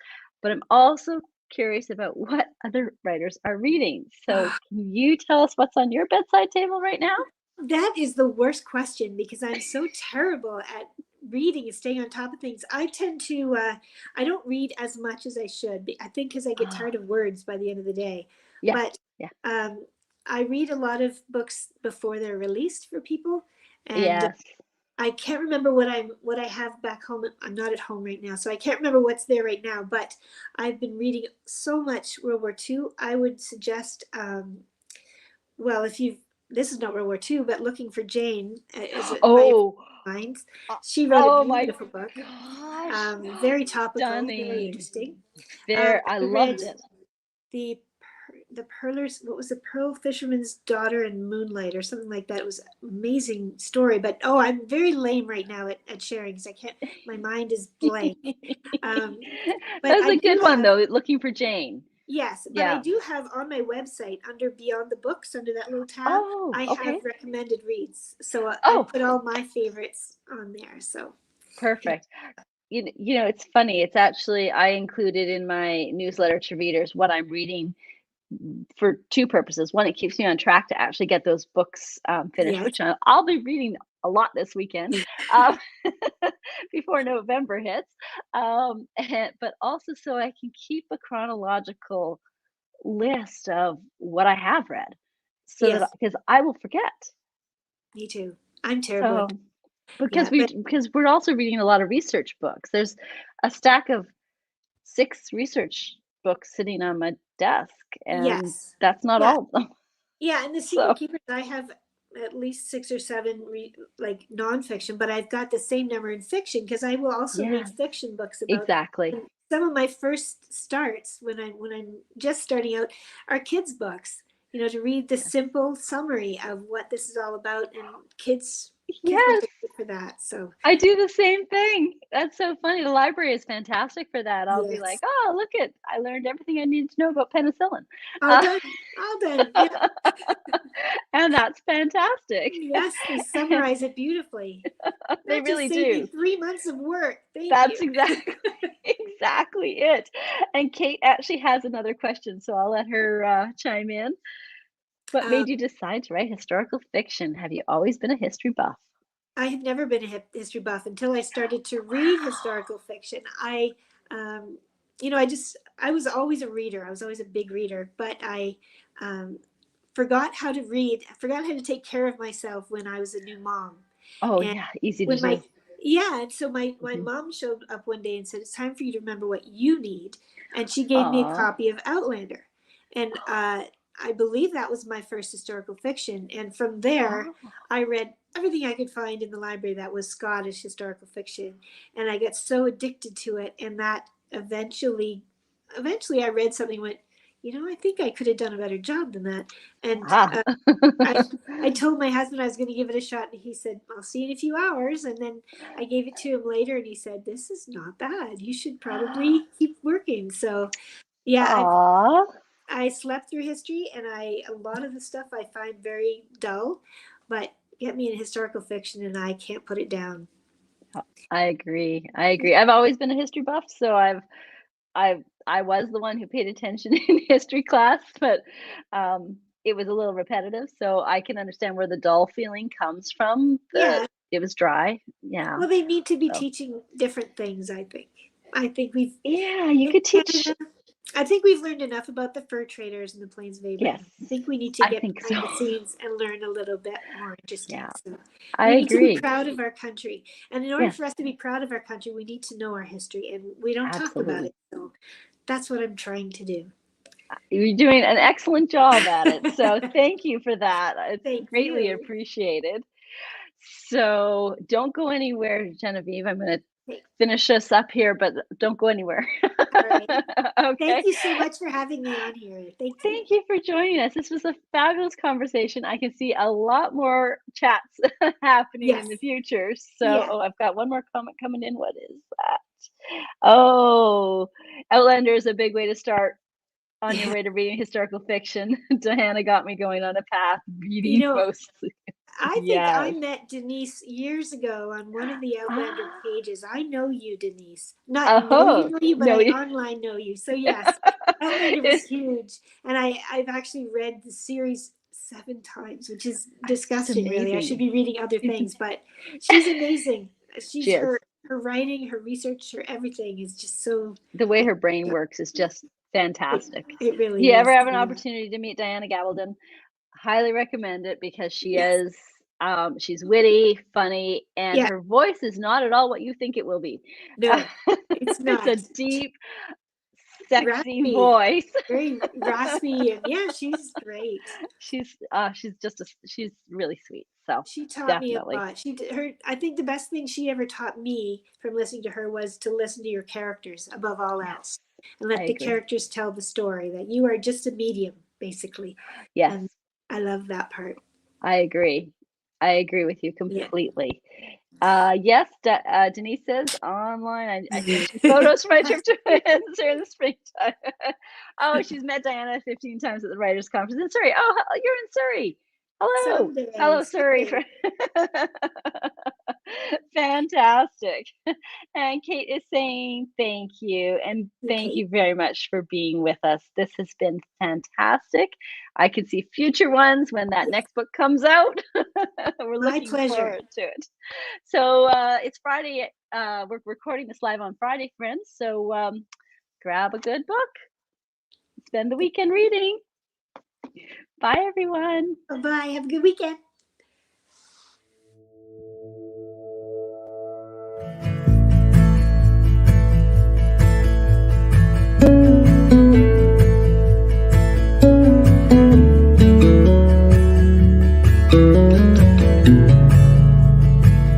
but I'm also curious about what other writers are reading. So, can you tell us what's on your bedside table right now? That is the worst question because I'm so terrible at reading and staying on top of things. I tend to, I don't read as much as I should. I think because I get Oh, tired of words by the end of the day. yeah, But yeah, I read a lot of books before they're released for people, and yes. I can't remember what I have back home. I'm not at home right now, so I can't remember what's there right now. But I've been reading so much World War II. I would suggest, well, if you've this is not World War II, but Looking for Jane is by a friend Oh, of mine. uh, She wrote a oh my beautiful book, gosh, very topical, very stunning. interesting. I I read loved it. the the Pearlers. What was the Pearl Fisherman's Daughter and Moonlight or something like that? It was an amazing story. But oh, I'm very lame right now at sharing because I can't. My mind is blank. Um, but That was I a do good one have. though, Looking for Jane. Yes, but I Yeah. do have on my website under Beyond the Books, under that little tab, Oh, I okay. have recommended reads. So I Oh, put all my favorites on there. So yeah. perfect. It's funny. It's actually I included in my newsletter to readers what I'm reading for two purposes. One, it keeps me on track to actually get those books finished, Yes. which I'll be reading a lot this weekend um, before November hits. But also so I can keep a chronological list of what I have read, so that Yes, because I will forget. me too. I'm terrible at So because yeah, we but because we're also reading a lot of research books. There's a stack of 6 research books sitting on my desk, and yes. that's not Yeah. all of them. Yeah, and the So, Secret Keepers, I have at least 6 or 7 like nonfiction, but I've got the same number in fiction because I will also read yeah, fiction books about. exactly. And some of my first starts when I'm just starting out are kids' books. To read the Yeah. simple summary of what this is all about, and kids kids are Yes. so good for that. So I do the same thing. That's so funny. The library is fantastic for that. I'll be like, yes, "Oh, look at I learned everything I needed to know about penicillin." all Uh, done, all done. Yeah, and that's fantastic. yes, they summarize it beautifully. They That just really saved me do. 3 months of work. Thank That's you. exactly exactly it. And Kate actually has another question, so I'll let her, chime in. What Um, made you decide to write historical fiction? Have you always been a history buff? I had never been a history buff until I started to read historical fiction. Um, I was always a reader. I was always a big reader, but I um, forgot how to read. I forgot how to take care of myself when I was a new mom. Oh, And yeah, easy to when do. and so my Mhm. mom showed up one day and said, "It's time for you to remember what you need." And she gave me a Aw. copy of Outlander. And I believe that was my first historical fiction. And from there, Aw. I read everything I could find in the library that was Scottish historical fiction. And I got so addicted to it. And that eventually I read something and went, I think I could have done a better job than that. And Ah. I I told my husband I was going to give it a shot, and he said, "I'll see you in a few hours." And then I gave it to him later, and he said, "This is not bad. You should probably keep working." So, yeah, Aw. I slept through history, and a lot of the stuff I find very dull, but get me in historical fiction, and I can't put it down. I agree, I agree. I've always been a history buff, so I was the one who paid attention in history class, but, it was a little repetitive, so I can understand where the dull feeling comes from, Yeah, it was dry, yeah, well, they need to be so teaching different things. I think. I think we've yeah, you in could teach Canada I think we've learned enough about the fur traders and the Plains of yes, Abraham. I think we need to I get think so. behind the scenes and learn a little bit more interesting. Yeah, So I we need to be agree. proud of our country. And in order Yes, for us to be proud of our country, we need to know our history and we don't talk about absolutely. it. So that's what I'm trying to do. You're doing an excellent job at it, so thank you for that, it's Thank greatly you. appreciated. So, don't go anywhere, Genevieve, I'm gonna Okay. finish us up here, but don't go anywhere. All right. Thank Okay? you so much for having me on here. Thank you. Thank you for joining us. This was a fabulous conversation. I can see a lot more chats happening in Yes. the future. So, Yeah. oh, I've got one more comment coming in. What is that? Oh, Outlander is a big way to start on your way to reading historical fiction. Diana got me going on a path You reading know, mostly. I think I Yes. met Denise years ago on one of the Outlander Ah, pages. I know you, Denise. Not oh, know you, but no, I online know you. So yes, Outlander was it's huge, and I've actually read the series 7 times, which is just disgusting. Really, I should amazing. be reading other things, but she's amazing. She She's is. her writing, her research, her everything is just so. The way her brain works is just It, fantastic. it If you really ever is. have an Yeah. opportunity to meet Diana Gabaldon, highly recommend it because she Yes. is she's witty, funny, and Yeah. her voice is not at all what you think it will be. No, it's It's a not. deep, sexy Raspy, voice. very raspy, and yeah, she's great. She's just she's really sweet. So She taught me a definitely. lot. I think the best thing she ever taught me from listening to her was to listen to your characters above all Yes, else and I let the agree. characters tell the story, that you are just a medium, basically. Yes, And I love that part. I agree. I agree with you Yeah. completely. Yes, Denise says online. I sent you photos from my trip to Windsor in the springtime. Oh, she's met Diana 15 times at the writers' conference in Surrey. Oh, you're in Surrey. Hello, Someday, hello, Surrey. someday. Fantastic. And Kate is saying thank you and thank Okay. you very much for being with us. This has been fantastic. I can see future ones when that Yes. next book comes out. We're My looking pleasure. forward to it. So it's Friday. We're recording this live on Friday, friends. So grab a good book, spend the weekend reading. Bye, everyone. Bye bye. Have a good weekend.